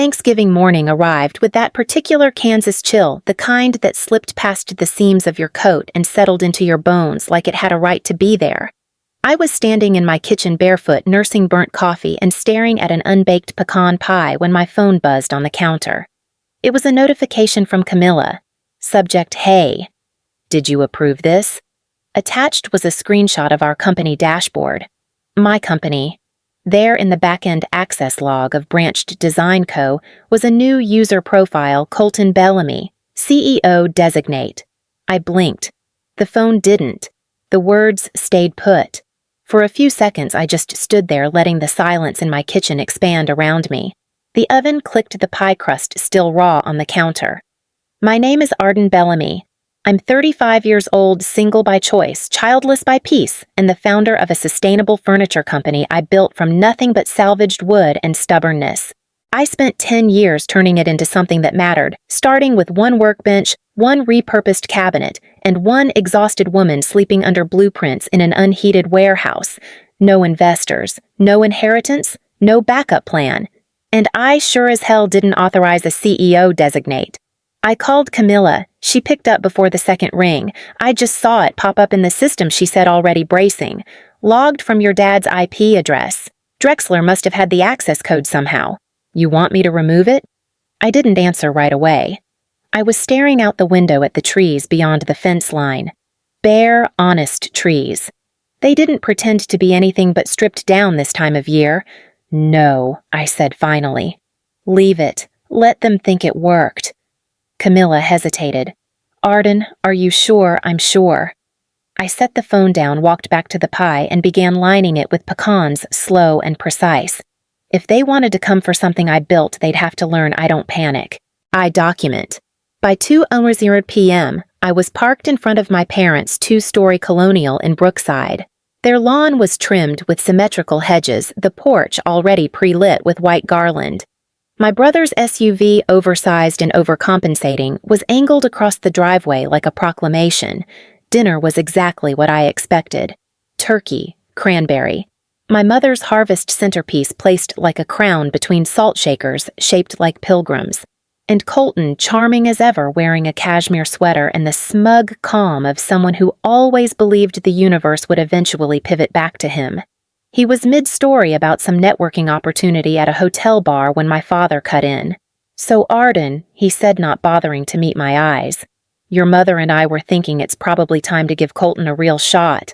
Thanksgiving morning arrived with that particular Kansas chill, the kind that slipped past the seams of your coat and settled into your bones like it had a right to be there. I was standing in my kitchen barefoot, nursing burnt coffee and staring at an unbaked pecan pie when my phone buzzed on the counter. It was a notification from Camilla. Subject: Hey. Did you approve this? Attached was a screenshot of our company dashboard. My company. There in the back-end access log of Branched Design Co. was a new user profile, Colton Bellamy, CEO designate. I blinked. The phone didn't. The words stayed put. For a few seconds I just stood there letting the silence in my kitchen expand around me. The oven clicked the pie crust still raw on the counter. My name is Arden Bellamy. I'm 35 years old, single by choice, childless by peace, and the founder of a sustainable furniture company I built from nothing but salvaged wood and stubbornness. I spent 10 years turning it into something that mattered, starting with one workbench, one repurposed cabinet, and one exhausted woman sleeping under blueprints in an unheated warehouse. No investors, no inheritance, no backup plan. And I sure as hell didn't authorize a CEO designate. I called Camilla. She picked up before the second ring. I just saw it pop up in the system, she said, already bracing. Logged from your dad's IP address. Drexler must have had the access code somehow. You want me to remove it? I didn't answer right away. I was staring out the window at the trees beyond the fence line. Bare, honest trees. They didn't pretend to be anything but stripped down this time of year. No, I said finally. Leave it. Let them think it worked. Camilla hesitated. Arden, are you sure? I'm sure. I set the phone down, walked back to the pie, and began lining it with pecans, slow and precise. If they wanted to come for something I built, they'd have to learn I don't panic. I document. By 2:00 p.m., I was parked in front of my parents' two-story colonial in Brookside. Their lawn was trimmed with symmetrical hedges, the porch already pre-lit with white garland. My brother's SUV, oversized and overcompensating, was angled across the driveway like a proclamation. Dinner was exactly what I expected. Turkey, cranberry. My mother's harvest centerpiece placed like a crown between salt shakers shaped like pilgrims. And Colton, charming as ever, wearing a cashmere sweater and the smug calm of someone who always believed the universe would eventually pivot back to him. He was mid-story about some networking opportunity at a hotel bar when my father cut in. So Arden, he said, not bothering to meet my eyes. Your mother and I were thinking it's probably time to give Colton a real shot.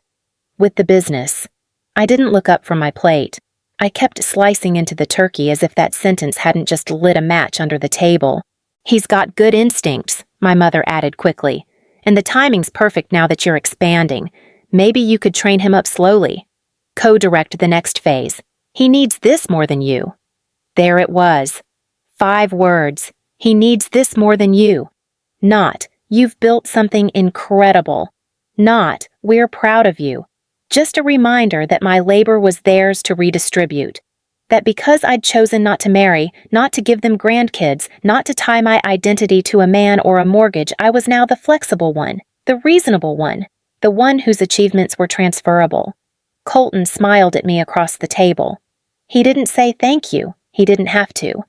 With the business. I didn't look up from my plate. I kept slicing into the turkey as if that sentence hadn't just lit a match under the table. He's got good instincts, my mother added quickly. And the timing's perfect now that you're expanding. Maybe you could train him up slowly. Co-direct the next phase. He needs this more than you. There it was. 5 words. He needs this more than you. Not, you've built something incredible. Not, we're proud of you. Just a reminder that my labor was theirs to redistribute. That because I'd chosen not to marry, not to give them grandkids, not to tie my identity to a man or a mortgage, I was now the flexible one, the reasonable one, the one whose achievements were transferable. Colton smiled at me across the table. He didn't say thank you. He didn't have to.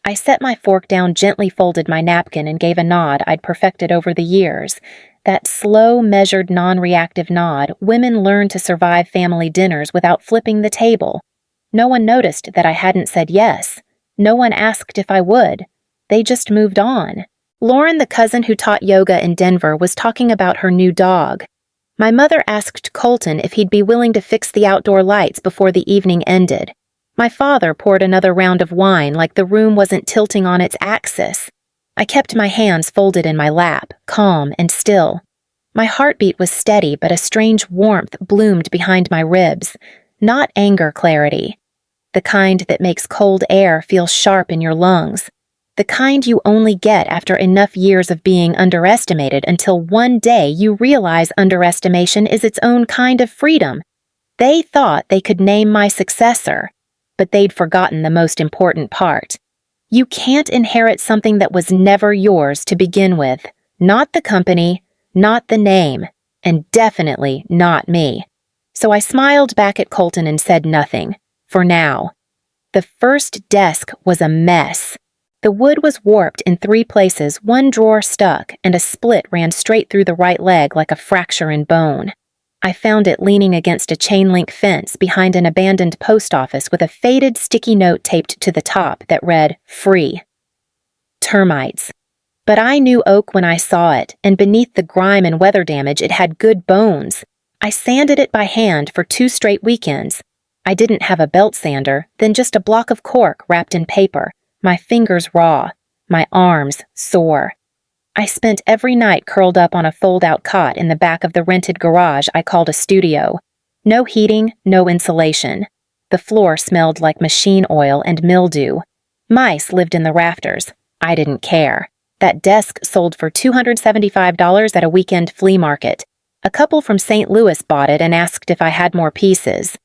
I set my fork down, gently folded my napkin, and gave a nod I'd perfected over the years. That slow, measured, non-reactive nod women learn to survive family dinners without flipping the table. No one noticed that I hadn't said yes. No one asked if I would. They just moved on. Lauren, the cousin who taught yoga in Denver, was talking about her new dog. My mother asked Colton if he'd be willing to fix the outdoor lights before the evening ended. My father poured another round of wine like the room wasn't tilting on its axis. I kept my hands folded in my lap, calm and still. My heartbeat was steady, but a strange warmth bloomed behind my ribs. Not anger clarity. The kind that makes cold air feel sharp in your lungs. The kind you only get after enough years of being underestimated until one day you realize underestimation is its own kind of freedom. They thought they could name my successor, but they'd forgotten the most important part. You can't inherit something that was never yours to begin with. Not the company, not the name, and definitely not me. So I smiled back at Colton and said nothing, for now. The first desk was a mess. The wood was warped in 3 places, one drawer stuck, and a split ran straight through the right leg like a fracture in bone. I found it leaning against a chain-link fence behind an abandoned post office with a faded sticky note taped to the top that read, "Free." Termites. But I knew oak when I saw it, and beneath the grime and weather damage it had good bones. I sanded it by hand for 2 straight weekends. I didn't have a belt sander, then just a block of cork wrapped in paper, my fingers raw, my arms sore. I spent every night curled up on a fold-out cot in the back of the rented garage I called a studio. No heating, no insulation. The floor smelled like machine oil and mildew. Mice lived in the rafters. I didn't care. That desk sold for $275 at a weekend flea market. A couple from St. Louis bought it and asked if I had more pieces.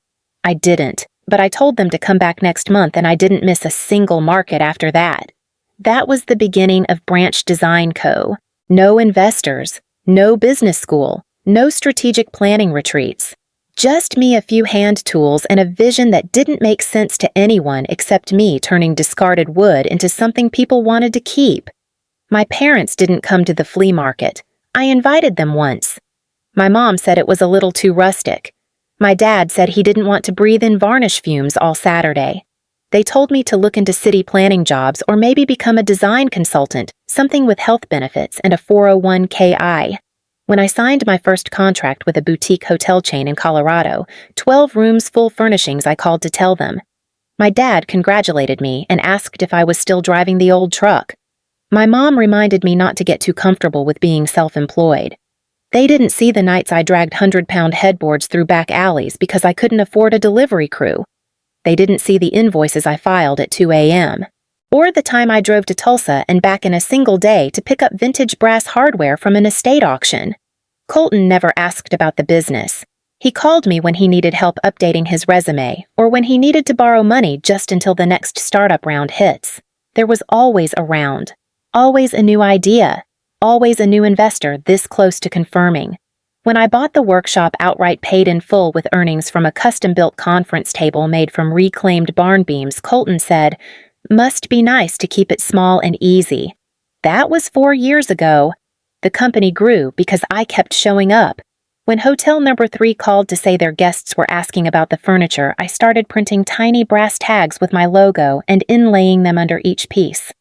I didn't, but I told them to come back next month and I didn't miss a single market after that. That was the beginning of Branch Design Co. No investors, no business school, no strategic planning retreats. Just me, a few hand tools, and a vision that didn't make sense to anyone except me turning discarded wood into something people wanted to keep. My parents didn't come to the flea market. I invited them once. My mom said it was a little too rustic. My dad said he didn't want to breathe in varnish fumes all Saturday. They told me to look into city planning jobs or maybe become a design consultant, something with health benefits and a 401k. When I signed my first contract with a boutique hotel chain in Colorado, 12 rooms full furnishings, I called to tell them. My dad congratulated me and asked if I was still driving the old truck. My mom reminded me not to get too comfortable with being self-employed. They didn't see the nights I dragged 100-pound headboards through back alleys because I couldn't afford a delivery crew. They didn't see the invoices I filed at 2 a.m. Or the time I drove to Tulsa and back in a single day to pick up vintage brass hardware from an estate auction. Colton never asked about the business. He called me when he needed help updating his resume or when he needed to borrow money just until the next startup round hits. There was always a round, always a new idea, always a new investor this close to confirming. When I bought the workshop outright, paid in full with earnings from a custom-built conference table made from reclaimed barn beams, Colton said, "Must be nice to keep it small and easy." That was 4 years ago. The company grew because I kept showing up. When hotel number 3 called to say their guests were asking about the furniture, I started printing tiny brass tags with my logo and inlaying them under each piece.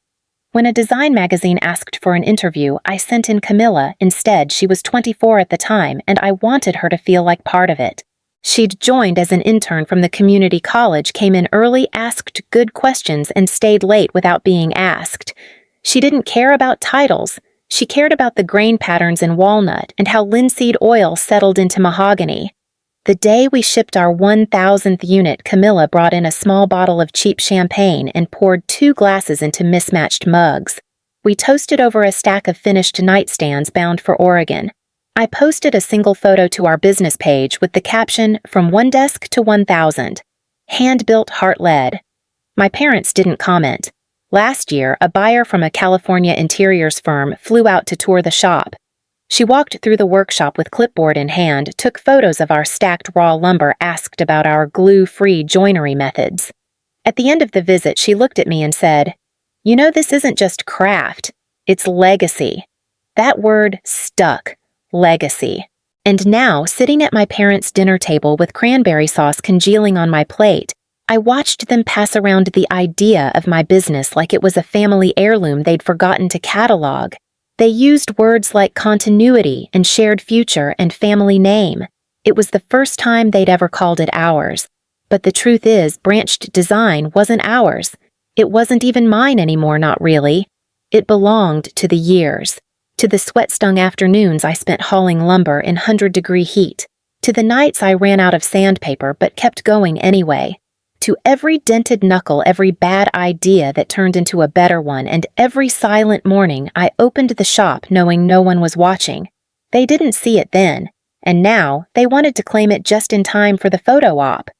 When a design magazine asked for an interview, I sent in Camilla instead. She was 24 at the time, and I wanted her to feel like part of it. She'd joined as an intern from the community college, came in early, asked good questions, and stayed late without being asked. She didn't care about titles. She cared about the grain patterns in walnut and how linseed oil settled into mahogany. The day we shipped our 1,000th unit, Camilla brought in a small bottle of cheap champagne and poured 2 glasses into mismatched mugs. We toasted over a stack of finished nightstands bound for Oregon. I posted a single photo to our business page with the caption, "From one desk to 1,000. Hand-built heart lead." My parents didn't comment. Last year, a buyer from a California interiors firm flew out to tour the shop. She walked through the workshop with clipboard in hand, took photos of our stacked raw lumber, asked about our glue-free joinery methods. At the end of the visit, she looked at me and said, "You know, this isn't just craft, it's legacy." That word stuck. Legacy. And now, sitting at my parents' dinner table with cranberry sauce congealing on my plate, I watched them pass around the idea of my business like it was a family heirloom they'd forgotten to catalog. They used words like continuity and shared future and family name. It was the first time they'd ever called it ours. But the truth is, Branched Design wasn't ours. It wasn't even mine anymore, not really. It belonged to the years. To the sweat-stung afternoons I spent hauling lumber in 100-degree heat. To the nights I ran out of sandpaper but kept going anyway. To every dented knuckle, every bad idea that turned into a better one, and every silent morning I opened the shop knowing no one was watching. They didn't see it then, and now they wanted to claim it just in time for the photo op.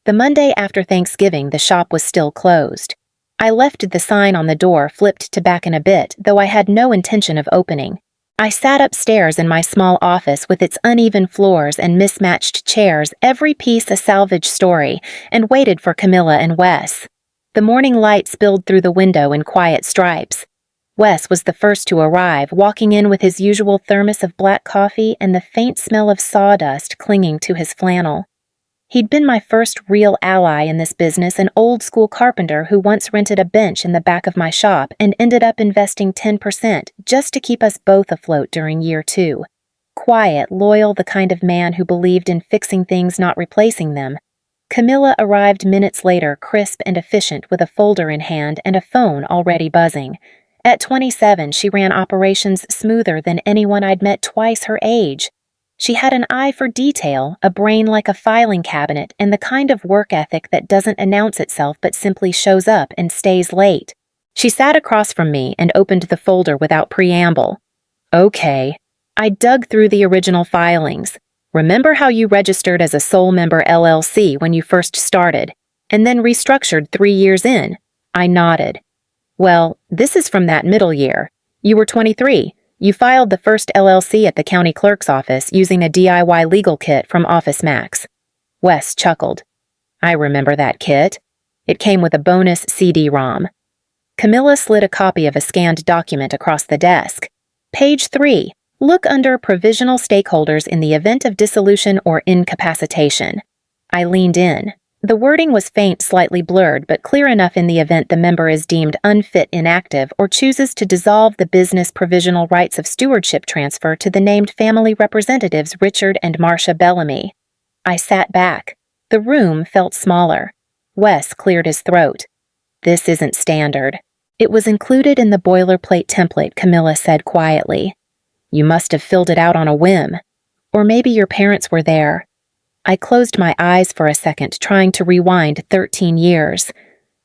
The Monday after Thanksgiving, the shop was still closed. I left the sign on the door flipped to back in a bit, though I had no intention of opening. I sat upstairs in my small office with its uneven floors and mismatched chairs, every piece a salvage story, and waited for Camilla and Wes. The morning light spilled through the window in quiet stripes. Wes was the first to arrive, walking in with his usual thermos of black coffee and the faint smell of sawdust clinging to his flannel. He'd been my first real ally in this business, an old-school carpenter who once rented a bench in the back of my shop and ended up investing 10% just to keep us both afloat during year 2. Quiet, loyal, the kind of man who believed in fixing things, not replacing them. Camilla arrived minutes later, crisp and efficient, with a folder in hand and a phone already buzzing. At 27, she ran operations smoother than anyone I'd met twice her age. She had an eye for detail, a brain like a filing cabinet, and the kind of work ethic that doesn't announce itself but simply shows up and stays late. She sat across from me and opened the folder without preamble. Okay. I dug through the original filings. Remember how you registered as a sole member LLC when you first started, and then restructured 3 years in? I nodded. Well, this is from that middle year. You were 23. You filed the first LLC at the county clerk's office using a DIY legal kit from Office Max. Wes chuckled. I remember that kit. It came with a bonus CD-ROM. Camilla slid a copy of a scanned document across the desk. Page 3. Look under Provisional Stakeholders in the event of dissolution or incapacitation. I leaned in. The wording was faint, slightly blurred, but clear enough in the event the member is deemed unfit, inactive, or chooses to dissolve the business provisional rights of stewardship transfer to the named family representatives Richard and Marcia Bellamy. I sat back. The room felt smaller. Wes cleared his throat. This isn't standard. It was included in the boilerplate template, Camilla said quietly. You must have filled it out on a whim. Or maybe your parents were there. I closed my eyes for a second, trying to rewind 13 years.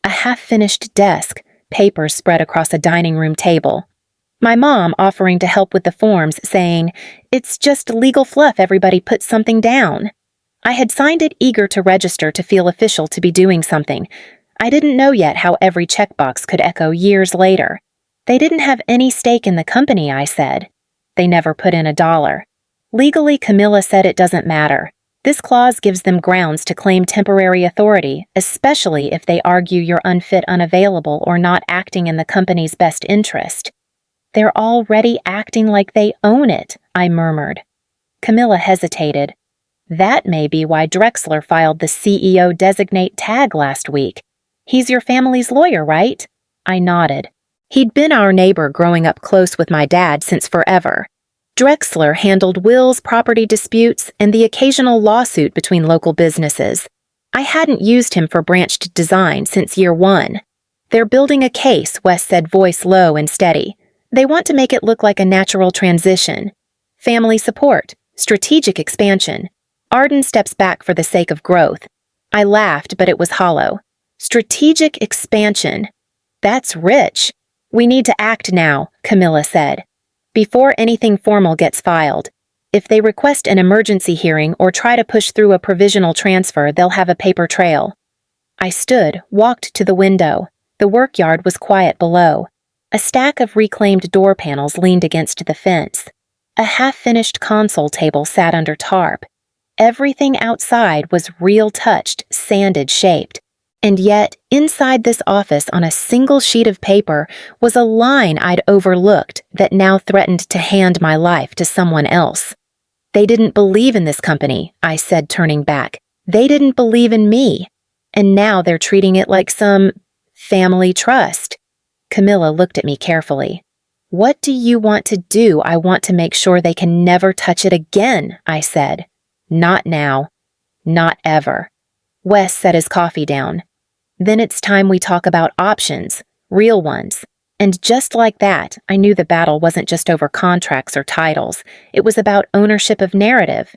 A half-finished desk, papers spread across a dining room table. My mom offering to help with the forms, saying, "It's just legal fluff, everybody puts something down." I had signed it, eager to register, to feel official, to be doing something. I didn't know yet how every checkbox could echo years later. They didn't have any stake in the company, I said. They never put in $1. Legally, Camilla said, it doesn't matter. This clause gives them grounds to claim temporary authority, especially if they argue you're unfit, unavailable, or not acting in the company's best interest. They're already acting like they own it, I murmured. Camilla hesitated. That may be why Drexler filed the CEO designate tag last week. He's your family's lawyer, right? I nodded. He'd been our neighbor growing up close with my dad since forever. Drexler handled wills, property disputes, and the occasional lawsuit between local businesses. I hadn't used him for branched design since year 1. They're building a case, Wes said, voice low and steady. They want to make it look like a natural transition. Family support, strategic expansion. Arden steps back for the sake of growth. I laughed, but it was hollow. Strategic expansion. That's rich. We need to act now, Camilla said. Before anything formal gets filed. If they request an emergency hearing or try to push through a provisional transfer, they'll have a paper trail. I stood, walked to the window. The workyard was quiet below. A stack of reclaimed door panels leaned against the fence. A half-finished console table sat under tarp. Everything outside was real-touched, sanded-shaped. And yet, inside this office on a single sheet of paper was a line I'd overlooked that now threatened to hand my life to someone else. They didn't believe in this company, I said, turning back. They didn't believe in me. And now they're treating it like some family trust. Camilla looked at me carefully. What do you want to do? I want to make sure they can never touch it again, I said. Not now. Not ever. Wes set his coffee down. Then it's time we talk about options, real ones. And just like that, I knew the battle wasn't just over contracts or titles. It was about ownership of narrative.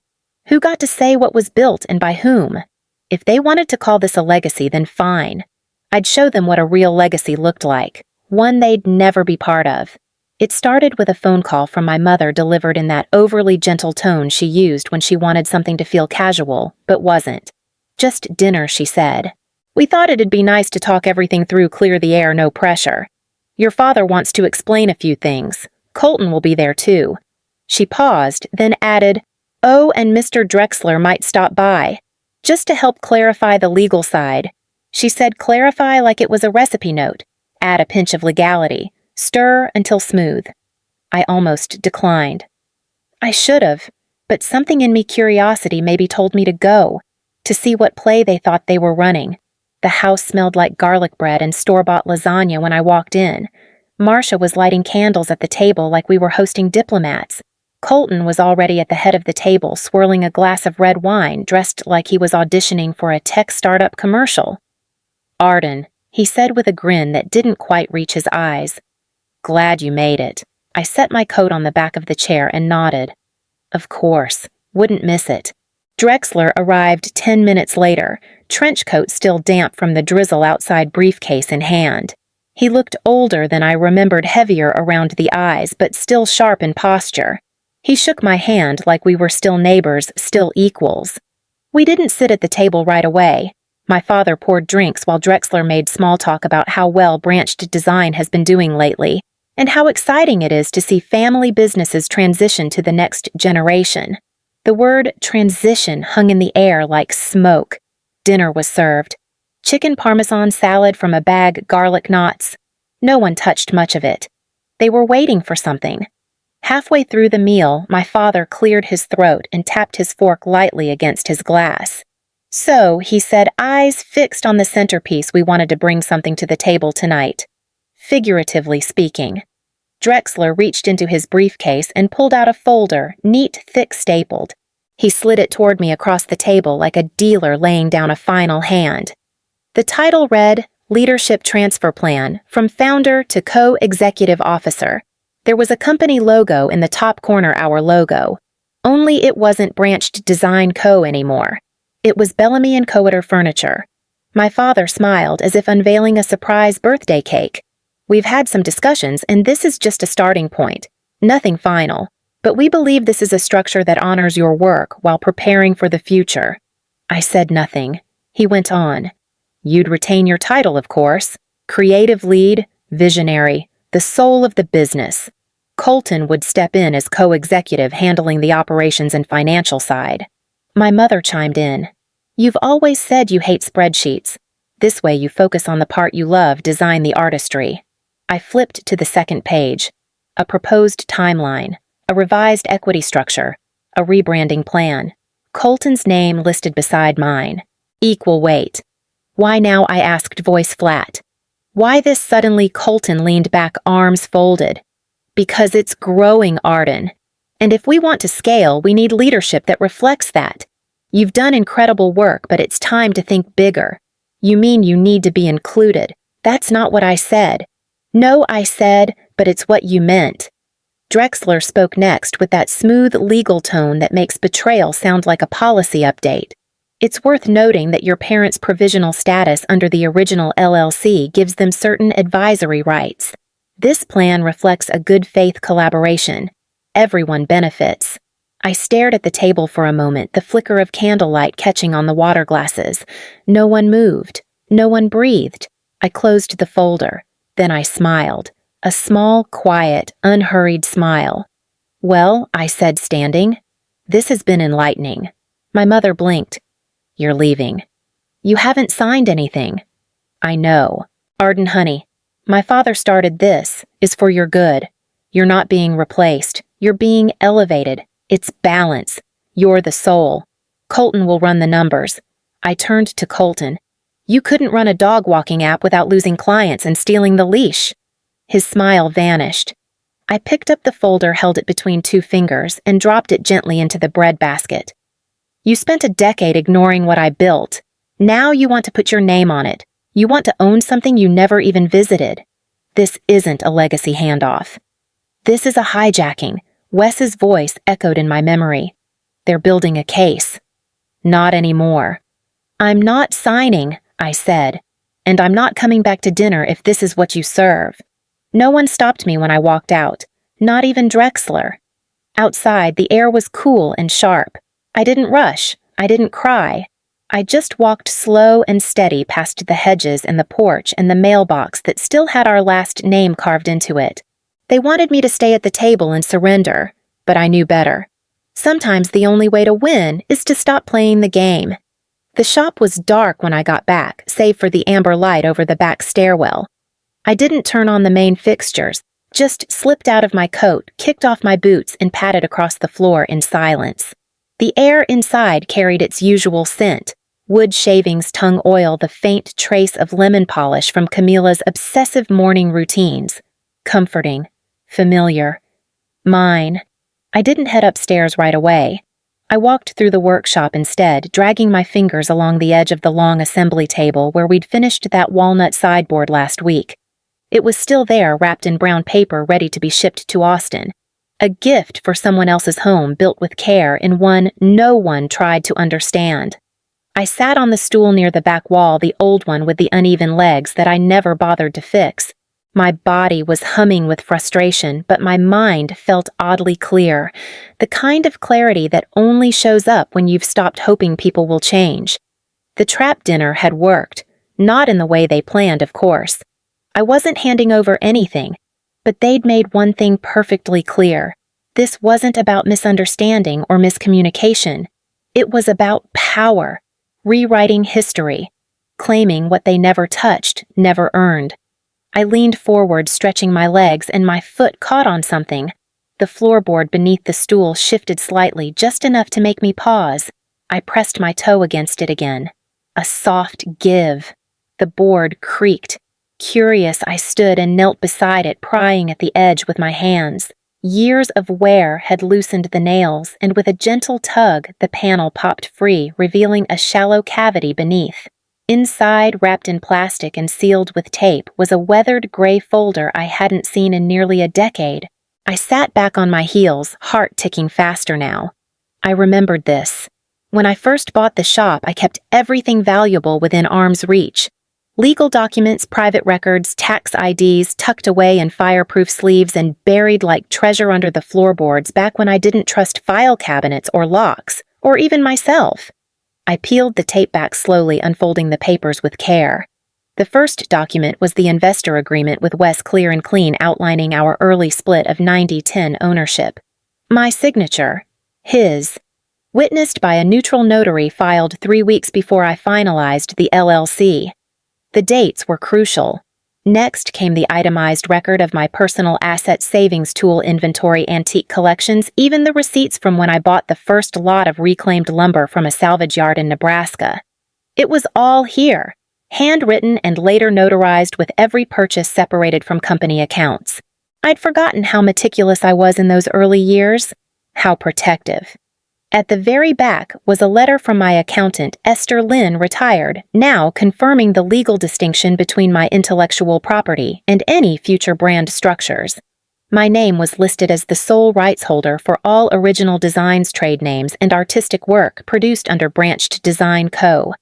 Who got to say what was built and by whom? If they wanted to call this a legacy, then fine. I'd show them what a real legacy looked like, one they'd never be part of. It started with a phone call from my mother delivered in that overly gentle tone she used when she wanted something to feel casual, but wasn't. Just dinner, she said. We thought it'd be nice to talk everything through, clear the air, no pressure. Your father wants to explain a few things. Colton will be there too. She paused, then added, Oh, and Mr. Drexler might stop by, just to help clarify the legal side. She said clarify like it was a recipe note. Add a pinch of legality. Stir until smooth. I almost declined. I should have, but something in me curiosity maybe told me to go, to see what play they thought they were running. The house smelled like garlic bread and store-bought lasagna when I walked in. Marcia was lighting candles at the table like we were hosting diplomats. Colton was already at the head of the table, swirling a glass of red wine, dressed like he was auditioning for a tech startup commercial. "Arden," he said with a grin that didn't quite reach his eyes. "Glad you made it." I set my coat on the back of the chair and nodded. Of course, wouldn't miss it. Drexler arrived 10 minutes later, trench coat still damp from the drizzle outside, briefcase in hand. He looked older than I remembered, heavier around the eyes, but still sharp in posture. He shook my hand like we were still neighbors, still equals. We didn't sit at the table right away. My father poured drinks while Drexler made small talk about how well Branched Design has been doing lately, and how exciting it is to see family businesses transition to the next generation. The word transition hung in the air like smoke. Dinner was served. Chicken parmesan salad from a bag, garlic knots. No one touched much of it. They were waiting for something. Halfway through the meal, my father cleared his throat and tapped his fork lightly against his glass. "So," he said, eyes fixed on the centerpiece, "we wanted to bring something to the table tonight. Figuratively speaking." Drexler reached into his briefcase and pulled out a folder, neat, thick stapled. He slid it toward me across the table like a dealer laying down a final hand. The title read, Leadership Transfer Plan, from Founder to Co-Executive Officer. There was a company logo in the top corner, our logo. Only it wasn't Branched Design Co. anymore. It was Bellamy and Coeter Furniture. My father smiled as if unveiling a surprise birthday cake. "We've had some discussions, and this is just a starting point. Nothing final. But we believe this is a structure that honors your work while preparing for the future." I said nothing. He went on. "You'd retain your title, of course. Creative lead, visionary, the soul of the business. Colton would step in as co-executive, handling the operations and financial side." My mother chimed in. "You've always said you hate spreadsheets. This way you focus on the part you love, design the artistry." I flipped to the second page. A proposed timeline, a revised equity structure, a rebranding plan. Colton's name listed beside mine. Equal weight. "Why now?" I asked, voice flat. "Why this suddenly?" Colton leaned back, arms folded. "Because it's growing, Arden. And if we want to scale, we need leadership that reflects that. You've done incredible work, but it's time to think bigger." "You mean you need to be included?" "That's not what I said." "No, I said, but it's what you meant." Drexler spoke next with that smooth legal tone that makes betrayal sound like a policy update. "It's worth noting that your parents' provisional status under the original LLC gives them certain advisory rights. This plan reflects a good faith collaboration. Everyone benefits." I stared at the table for a moment, the flicker of candlelight catching on the water glasses. No one moved. No one breathed. I closed the folder. Then I smiled. A small, quiet, unhurried smile. "Well," I said, standing, "this has been enlightening." My mother blinked. "You're leaving." "You haven't signed anything." "I know. Arden, honey, my father started this, is for your good. You're not being replaced. You're being elevated. It's balance. You're the soul. Colton will run the numbers." I turned to Colton. "You couldn't run a dog walking app without losing clients and stealing the leash." His smile vanished. I picked up the folder, held it between two fingers, and dropped it gently into the breadbasket. "You spent a decade ignoring what I built. Now you want to put your name on it. You want to own something you never even visited. This isn't a legacy handoff. This is a hijacking." Wes's voice echoed in my memory. "They're building a case." "Not anymore." "I'm not signing," I said, "and I'm not coming back to dinner if this is what you serve." No one stopped me when I walked out, not even Drexler. Outside, the air was cool and sharp. I didn't rush. I didn't cry. I just walked slow and steady past the hedges and the porch and the mailbox that still had our last name carved into it. They wanted me to stay at the table and surrender, but I knew better. Sometimes the only way to win is to stop playing the game. The shop was dark when I got back, save for the amber light over the back stairwell. I didn't turn on the main fixtures, just slipped out of my coat, kicked off my boots, and padded across the floor in silence. The air inside carried its usual scent: wood shavings, tongue oil, the faint trace of lemon polish from Camila's obsessive morning routines. Comforting. Familiar. Mine. I didn't head upstairs right away. I walked through the workshop instead, dragging my fingers along the edge of the long assembly table where we'd finished that walnut sideboard last week. It was still there, wrapped in brown paper, ready to be shipped to Austin. A gift for someone else's home, built with care in one no one tried to understand. I sat on the stool near the back wall, the old one with the uneven legs that I never bothered to fix. My body was humming with frustration, but my mind felt oddly clear, the kind of clarity that only shows up when you've stopped hoping people will change. The trap dinner had worked, not in the way they planned, of course. I wasn't handing over anything, but they'd made one thing perfectly clear. This wasn't about misunderstanding or miscommunication. It was about power, rewriting history, claiming what they never touched, never earned. I leaned forward, stretching my legs, and my foot caught on something. The floorboard beneath the stool shifted slightly, just enough to make me pause. I pressed my toe against it again. A soft give. The board creaked. Curious, I stood and knelt beside it, prying at the edge with my hands. Years of wear had loosened the nails, and with a gentle tug, the panel popped free, revealing a shallow cavity beneath. Inside, wrapped in plastic and sealed with tape, was a weathered gray folder I hadn't seen in nearly a decade. I sat back on my heels, heart ticking faster now. I remembered this. When I first bought the shop, I kept everything valuable within arm's reach. Legal documents, private records, tax IDs tucked away in fireproof sleeves and buried like treasure under the floorboards back when I didn't trust file cabinets or locks, or even myself. I peeled the tape back slowly, unfolding the papers with care. The first document was the investor agreement with Wes Clear and Clean, outlining our early split of 90-10 ownership. My signature, his, witnessed by a neutral notary, filed 3 weeks before I finalized the LLC. The dates were crucial. Next came the itemized record of my personal asset savings tool inventory, antique collections, even the receipts from when I bought the first lot of reclaimed lumber from a salvage yard in Nebraska. It was all here, handwritten and later notarized, with every purchase separated from company accounts. I'd forgotten how meticulous I was in those early years, how protective. At the very back was a letter from my accountant, Esther Lynn, retired, now confirming the legal distinction between my intellectual property and any future brand structures. My name was listed as the sole rights holder for all Original Designs trade names and artistic work produced under Branched Design Co.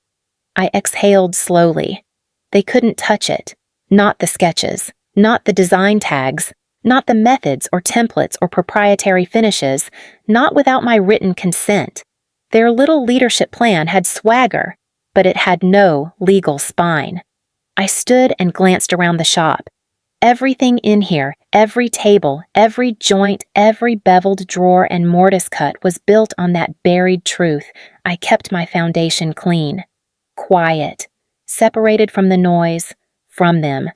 I exhaled slowly. They couldn't touch it. Not the sketches, not the design tags, not the methods or templates or proprietary finishes, not without my written consent. Their little leadership plan had swagger, but it had no legal spine. I stood and glanced around the shop. Everything in here, every table, every joint, every beveled drawer and mortise cut was built on that buried truth. I kept my foundation clean, quiet, separated from the noise, from them.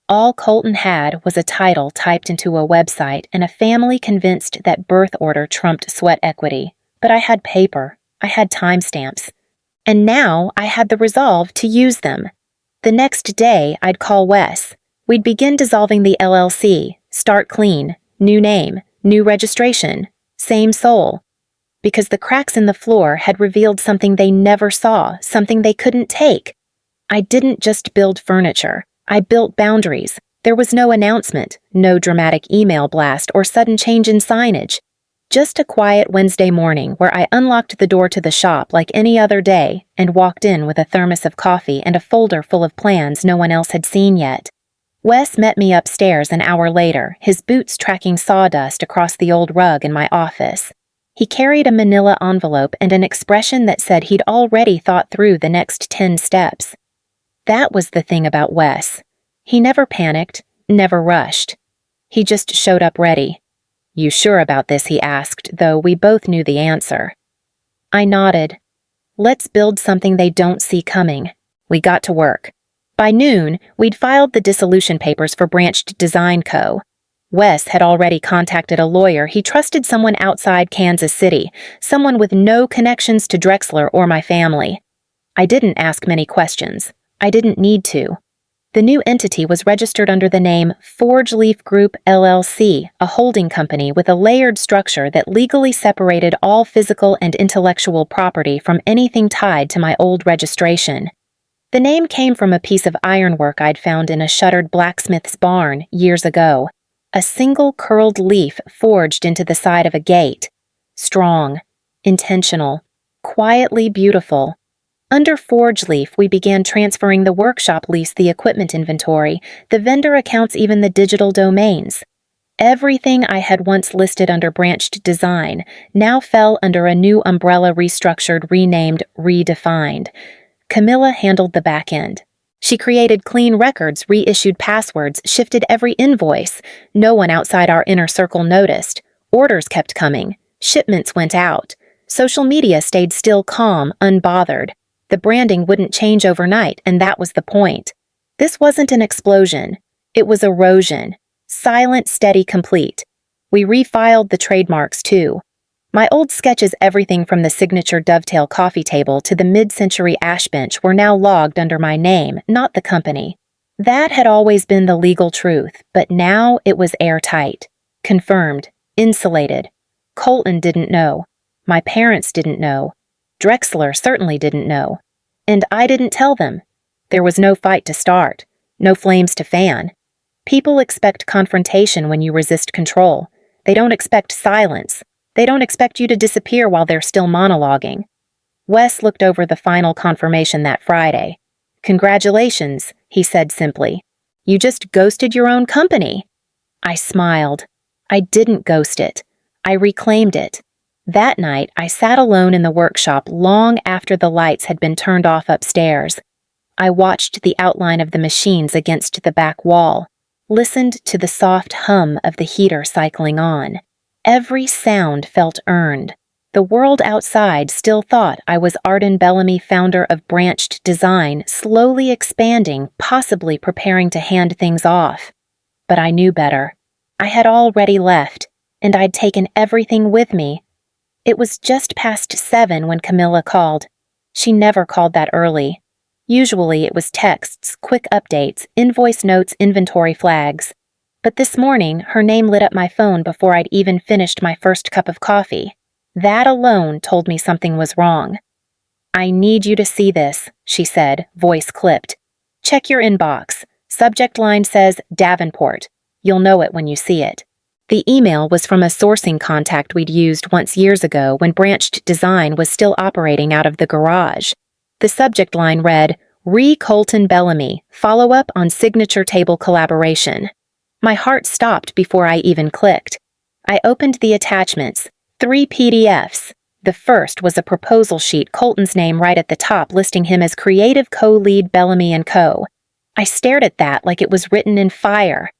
All Colton had was a title typed into a website and a family convinced that birth order trumped sweat equity. But I had paper. I had timestamps. And now I had the resolve to use them. The next day, I'd call Wes. We'd begin dissolving the LLC, start clean, new name, new registration, same soul. Because the cracks in the floor had revealed something they never saw, something they couldn't take. I didn't just build furniture. I built boundaries. There was no announcement, no dramatic email blast or sudden change in signage. Just a quiet Wednesday morning where I unlocked the door to the shop like any other day and walked in with a thermos of coffee and a folder full of plans no one else had seen yet. Wes met me upstairs an hour later, his boots tracking sawdust across the old rug in my office. He carried a manila envelope and an expression that said he'd already thought through the next 10 steps. That was the thing about Wes. He never panicked, never rushed. He just showed up ready. "You sure about this?" he asked, though we both knew the answer. I nodded. Let's build something they don't see coming. We got to work. By noon, we'd filed the dissolution papers for Branched Design Co. Wes had already contacted a lawyer he trusted, someone outside Kansas City, someone with no connections to Drexler or my family. I didn't ask many questions. I didn't need to. The new entity was registered under the name Forge Leaf Group LLC, a holding company with a layered structure that legally separated all physical and intellectual property from anything tied to my old registration. The name came from a piece of ironwork I'd found in a shuttered blacksmith's barn years ago. A single curled leaf forged into the side of a gate. Strong, intentional, quietly beautiful. Under Forge Leaf, we began transferring the workshop lease, the equipment inventory, the vendor accounts, even the digital domains. Everything I had once listed under Branched Design now fell under a new umbrella, restructured, renamed, redefined. Camilla handled the back end. She created clean records, reissued passwords, shifted every invoice. No one outside our inner circle noticed. Orders kept coming. Shipments went out. Social media stayed still, calm, unbothered. The branding wouldn't change overnight, and that was the point. This wasn't an explosion. It was erosion. Silent, steady, complete. We refiled the trademarks, too. My old sketches, everything from the signature dovetail coffee table to the mid-century ash bench, were now logged under my name, not the company. That had always been the legal truth, but now it was airtight. Confirmed. Insulated. Colton didn't know. My parents didn't know. Drexler certainly didn't know. And I didn't tell them. There was no fight to start. No flames to fan. People expect confrontation when you resist control. They don't expect silence. They don't expect you to disappear while they're still monologuing. Wes looked over the final confirmation that Friday. "Congratulations," he said simply. "You just ghosted your own company." I smiled. I didn't ghost it. I reclaimed it. That night, I sat alone in the workshop long after the lights had been turned off upstairs. I watched the outline of the machines against the back wall, listened to the soft hum of the heater cycling on. Every sound felt earned. The world outside still thought I was Arden Bellamy, founder of Branched Design, slowly expanding, possibly preparing to hand things off. But I knew better. I had already left, and I'd taken everything with me. It was just past 7 when Camilla called. She never called that early. Usually it was texts, quick updates, invoice notes, inventory flags. But this morning, her name lit up my phone before I'd even finished my first cup of coffee. That alone told me something was wrong. "I need you to see this," she said, voice clipped. "Check your inbox. Subject line says Davenport. You'll know it when you see it." The email was from a sourcing contact we'd used once years ago when Branched Design was still operating out of the garage. The subject line read, "Colton Bellamy, follow-up on signature table collaboration." My heart stopped before I even clicked. I opened the attachments, 3 PDFs. The first was a proposal sheet, Colton's name right at the top, listing him as creative co-lead Bellamy & Co. I stared at that like it was written in fire.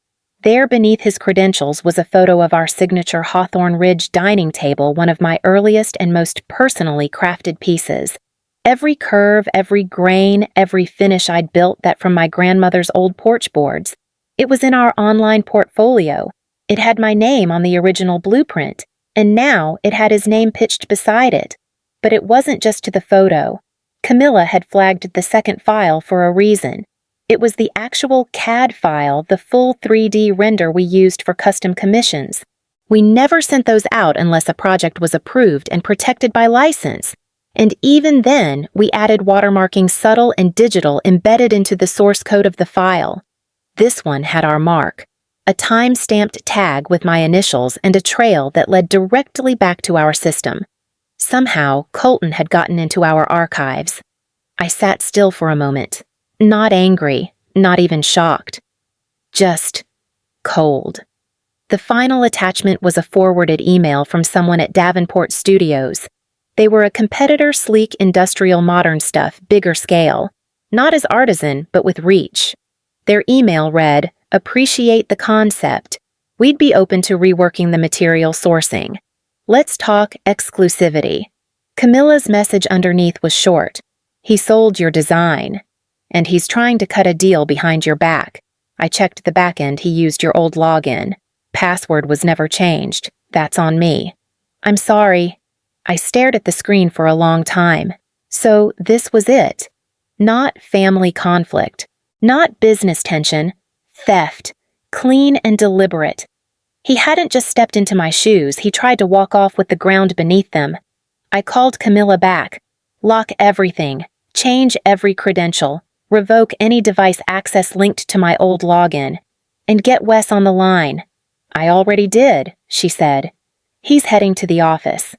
There beneath his credentials was a photo of our signature Hawthorne Ridge dining table, one of my earliest and most personally crafted pieces. Every curve, every grain, every finish I'd built that from my grandmother's old porch boards. It was in our online portfolio. It had my name on the original blueprint, and now it had his name pitched beside it. But it wasn't just the photo. Camilla had flagged the second file for a reason. It was the actual CAD file, the full 3D render we used for custom commissions. We never sent those out unless a project was approved and protected by license. And even then, we added watermarking, subtle and digital, embedded into the source code of the file. This one had our mark, a time-stamped tag with my initials and a trail that led directly back to our system. Somehow, Colton had gotten into our archives. I sat still for a moment, not angry, not even shocked. Just cold. The final attachment was a forwarded email from someone at Davenport Studios. They were a competitor, sleek, industrial, modern stuff, bigger scale. Not as artisan, but with reach. Their email read, "Appreciate the concept. We'd be open to reworking the material sourcing. Let's talk exclusivity." Camilla's message underneath was short. He sold your design. And he's trying to cut a deal behind your back. I checked the back end, he used your old login. Password was never changed. That's on me. I'm sorry. I stared at the screen for a long time. So this was it. Not family conflict. Not business tension. Theft. Clean and deliberate. He hadn't just stepped into my shoes, he tried to walk off with the ground beneath them. I called Camilla back. Lock everything. Change every credential. Revoke any device access linked to my old login. And get Wes on the line. I already did, she said. He's heading to the office.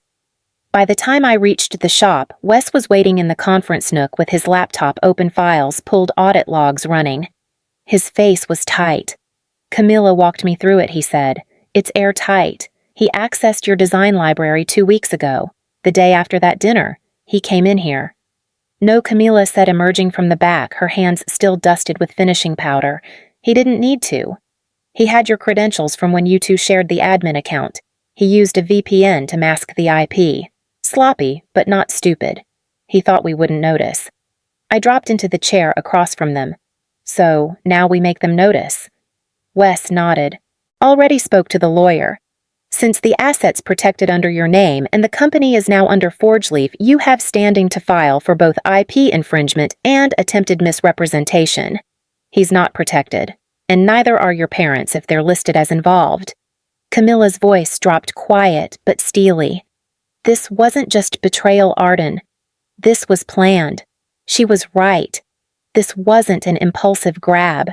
By the time I reached the shop, Wes was waiting in the conference nook with his laptop, open files, pulled audit logs running. His face was tight. Camilla walked me through it, he said. It's airtight. He accessed your design library 2 weeks ago. The day after that dinner, he came in here. No, Camilla said, emerging from the back, her hands still dusted with finishing powder. He didn't need to. He had your credentials from when you two shared the admin account. He used a VPN to mask the IP. Sloppy, but not stupid. He thought we wouldn't notice. I dropped into the chair across from them. So, now we make them notice. Wes nodded. Already spoke to the lawyer. Since the asset's protected under your name and the company is now under forge leaf, you have standing to file for both IP infringement and attempted misrepresentation. He's not protected, and neither are your parents if they're listed as involved. Camilla's voice dropped quiet but steely. This wasn't just betrayal, Arden. This was planned. She was right. This wasn't an impulsive grab.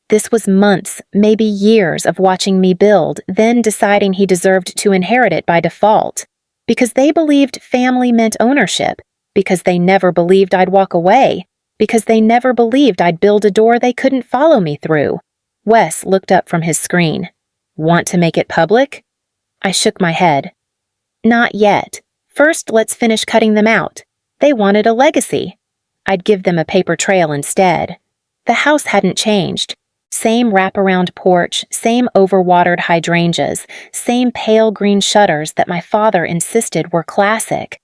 This was months, maybe years of watching me build, then deciding he deserved to inherit it by default. Because they believed family meant ownership. Because they never believed I'd walk away. Because they never believed I'd build a door they couldn't follow me through. Wes looked up from his screen. Want to make it public? I shook my head. Not yet. First, let's finish cutting them out. They wanted a legacy. I'd give them a paper trail instead. The house hadn't changed. Same wraparound porch, same overwatered hydrangeas, same pale green shutters that my father insisted were classic.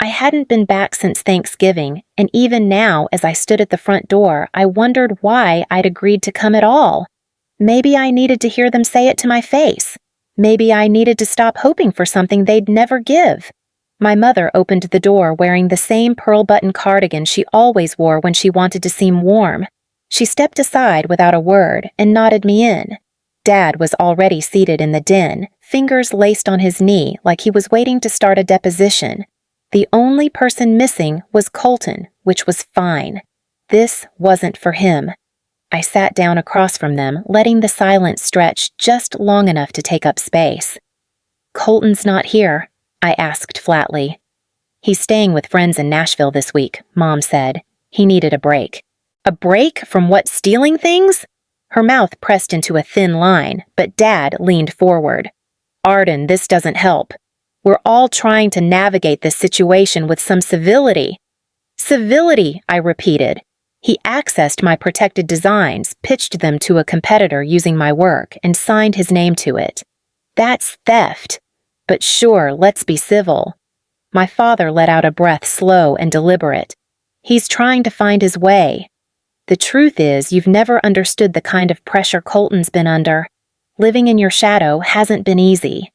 I hadn't been back since Thanksgiving, and even now, as I stood at the front door, I wondered why I'd agreed to come at all. Maybe I needed to hear them say it to my face. Maybe I needed to stop hoping for something they'd never give. My mother opened the door wearing the same pearl-button cardigan she always wore when she wanted to seem warm. She stepped aside without a word and nodded me in. Dad was already seated in the den, fingers laced on his knee like he was waiting to start a deposition. The only person missing was Colton, which was fine. This wasn't for him. I sat down across from them, letting the silence stretch just long enough to take up space. Colton's not here, I asked flatly. He's staying with friends in Nashville this week, Mom said. He needed a break. A break from what, stealing things? Her mouth pressed into a thin line, but Dad leaned forward. Arden, this doesn't help. We're all trying to navigate this situation with some civility. Civility, I repeated. He accessed my protected designs, pitched them to a competitor using my work, and signed his name to it. That's theft. But sure, let's be civil. My father let out a breath, slow and deliberate. He's trying to find his way. The truth is, you've never understood the kind of pressure Colton's been under. Living in your shadow hasn't been easy.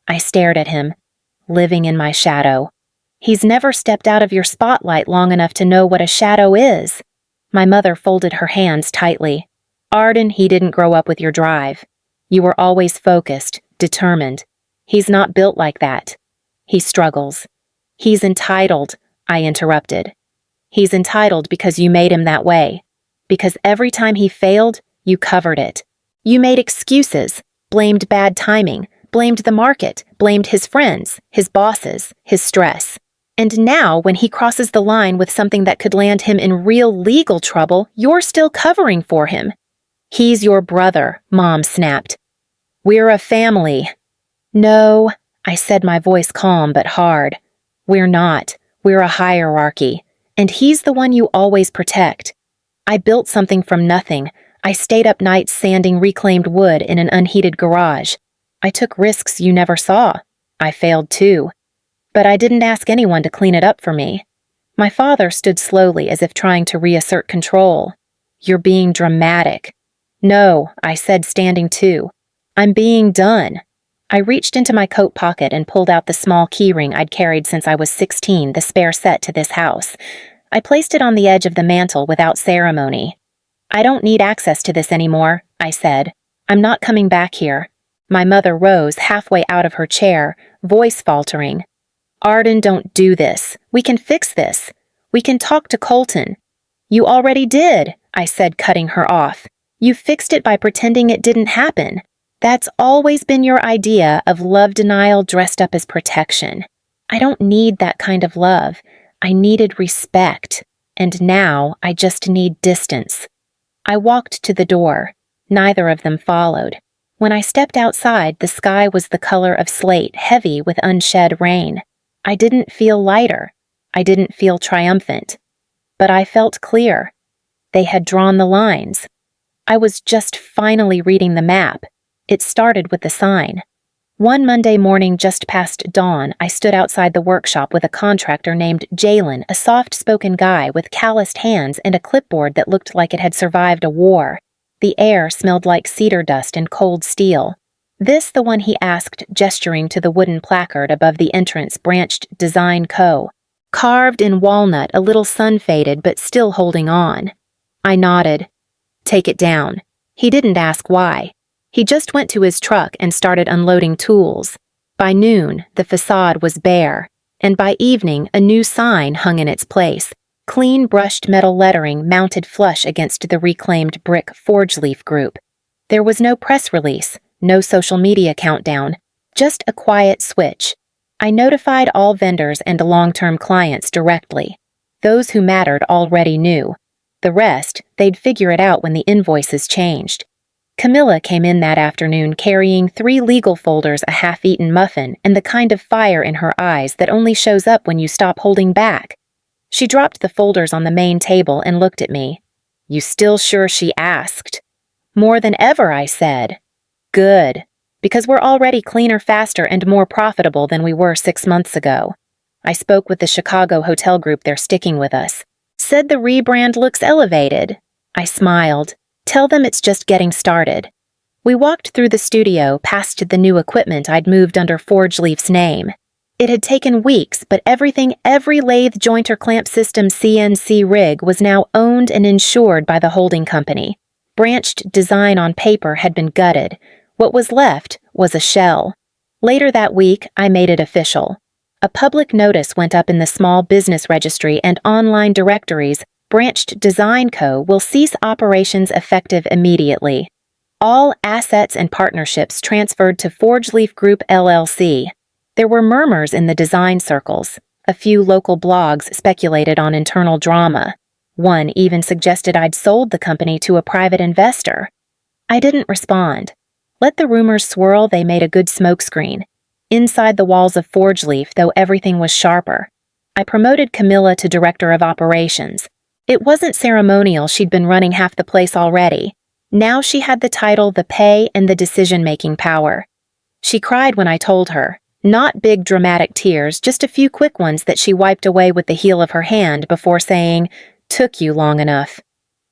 I stared at him. Living in my shadow. He's never stepped out of your spotlight long enough to know what a shadow is. My mother folded her hands tightly. Arden, he didn't grow up with your drive. You were always focused, determined. He's not built like that. He struggles. He's entitled, I interrupted. He's entitled because you made him that way. Because every time he failed, you covered it. You made excuses, blamed bad timing, blamed the market, blamed his friends, his bosses, his stress. And now, when he crosses the line with something that could land him in real legal trouble, you're still covering for him. He's your brother, Mom snapped. We're a family. No, I said, my voice calm but hard. We're not. We're a hierarchy. And he's the one you always protect. I built something from nothing. I stayed up nights sanding reclaimed wood in an unheated garage. I took risks you never saw. I failed too. But I didn't ask anyone to clean it up for me. My father stood slowly as if trying to reassert control. You're being dramatic. No, I said, standing too. I'm being done. I reached into my coat pocket and pulled out the small keyring I'd carried since I was 16, the spare set to this house. I placed it on the edge of the mantel without ceremony. I don't need access to this anymore, I said. I'm not coming back here. My mother rose halfway out of her chair, voice faltering. Arden, don't do this. We can fix this. We can talk to Colton. You already did, I said, cutting her off. You fixed it by pretending it didn't happen. That's always been your idea of love denial dressed up as protection. I don't need that kind of love. I needed respect. And now I just need distance. I walked to the door. Neither of them followed. When I stepped outside, the sky was the color of slate, heavy with unshed rain. I didn't feel lighter. I didn't feel triumphant. But I felt clear. They had drawn the lines. I was just finally reading the map. It started with the sign. One Monday morning just past dawn, I stood outside the workshop with a contractor named Jalen, a soft-spoken guy with calloused hands and a clipboard that looked like it had survived a war. The air smelled like cedar dust and cold steel. This, the one he asked, gesturing to the wooden placard above the entrance branched Design Co. Carved in walnut, a little sun-faded but still holding on. I nodded. Take it down. He didn't ask why. He just went to his truck and started unloading tools. By noon, the facade was bare, and by evening, a new sign hung in its place. Clean brushed metal lettering mounted flush against the reclaimed brick Forge Leaf Group. There was no press release, no social media countdown, just a quiet switch. I notified all vendors and long-term clients directly. Those who mattered already knew. The rest, they'd figure it out when the invoices changed. Camilla came in that afternoon carrying 3 legal folders, a half-eaten muffin, and the kind of fire in her eyes that only shows up when you stop holding back. She dropped the folders on the main table and looked at me. You still sure she asked? More than ever, I said. Good, because we're already cleaner, faster, and more profitable than we were 6 months ago. I spoke with the Chicago hotel group they're sticking with us. Said the rebrand looks elevated. I smiled. Tell them it's just getting started. We walked through the studio, past the new equipment I'd moved under Forge Leaf's name. It had taken weeks, but every lathe jointer clamp system CNC rig was now owned and insured by the holding company. Branched design on paper had been gutted. What was left was a shell. Later that week, I made it official. A public notice went up in the small business registry and online directories. Branched Design Co. will cease operations effective immediately. All assets and partnerships transferred to Forge Leaf Group LLC. There were murmurs in the design circles. A few local blogs speculated on internal drama. One even suggested I'd sold the company to a private investor. I didn't respond. Let the rumors swirl, they made a good smokescreen. Inside the walls of Forge Leaf, though, everything was sharper. I promoted Camilla to Director of Operations. It wasn't ceremonial, she'd been running half the place already. Now she had the title, the pay, and the decision-making power. She cried when I told her. Not big dramatic tears, just a few quick ones that she wiped away with the heel of her hand before saying, "Took you long enough."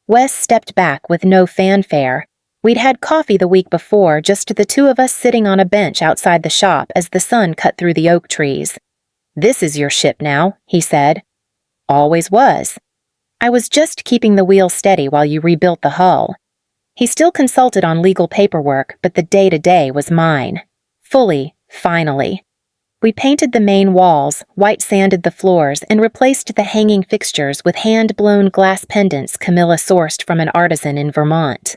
Wes stepped back with no fanfare. We'd had coffee the week before, just the two of us sitting on a bench outside the shop as the sun cut through the oak trees. "This is your ship now," he said. "Always was." "I was just keeping the wheel steady while you rebuilt the hull." He still consulted on legal paperwork, but the day-to-day was mine. Fully, finally. We painted the main walls, white-sanded the floors, and replaced the hanging fixtures with hand-blown glass pendants Camilla sourced from an artisan in Vermont.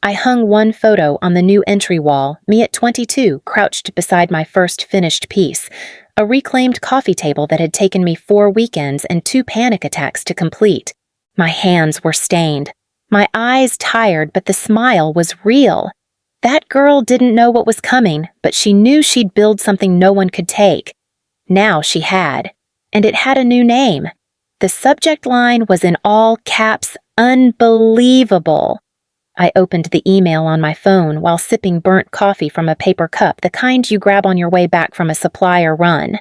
I hung one photo on the new entry wall, me at 22, crouched beside my first finished piece, a reclaimed coffee table that had taken me 4 weekends and 2 panic attacks to complete. My hands were stained, my eyes tired, but the smile was real. That girl didn't know what was coming, but she knew she'd build something no one could take. Now she had, and it had a new name. The subject line was in all caps, unbelievable. I opened the email on my phone while sipping burnt coffee from a paper cup, the kind you grab on your way back from a supplier run.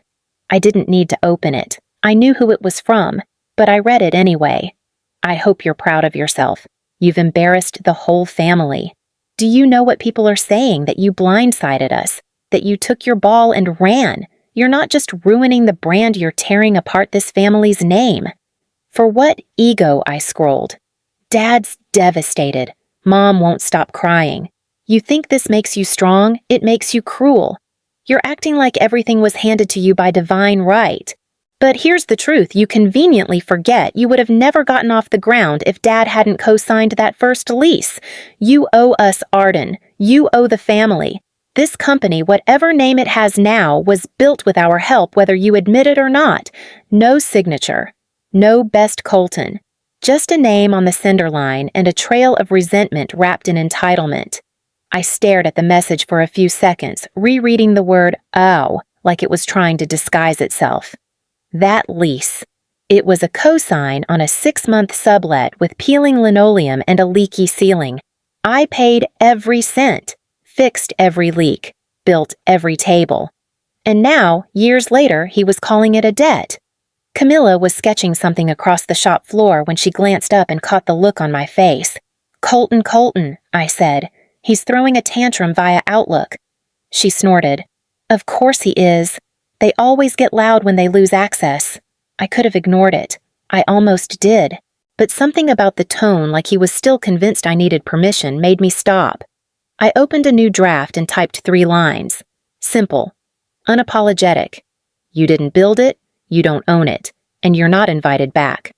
I didn't need to open it. I knew who it was from, but I read it anyway. I hope you're proud of yourself. You've embarrassed the whole family. Do you know what people are saying, that you blindsided us, that you took your ball and ran? You're not just ruining the brand, you're tearing apart this family's name. For what ego, I scrolled. Dad's devastated. Mom won't stop crying. You think this makes you strong? It makes you cruel. You're acting like everything was handed to you by divine right. But here's the truth, you conveniently forget you would have never gotten off the ground if Dad hadn't co-signed that first lease. You owe us, Arden. You owe the family. This company, whatever name it has now, was built with our help, whether you admit it or not. No signature. No Best Colton. Just a name on the sender line and a trail of resentment wrapped in entitlement. I stared at the message for a few seconds, rereading the word "ow" like it was trying to disguise itself. That lease. It was a cosign on a 6-month sublet with peeling linoleum and a leaky ceiling. I paid every cent, fixed every leak, built every table. And now, years later, he was calling it a debt. Camilla was sketching something across the shop floor when she glanced up and caught the look on my face. Colton, I said. He's throwing a tantrum via Outlook. She snorted. Of course he is. They always get loud when they lose access. I could have ignored it. I almost did. But something about the tone, like he was still convinced I needed permission, made me stop. I opened a new draft and typed 3 lines. Simple. Unapologetic. You didn't build it, you don't own it, and you're not invited back.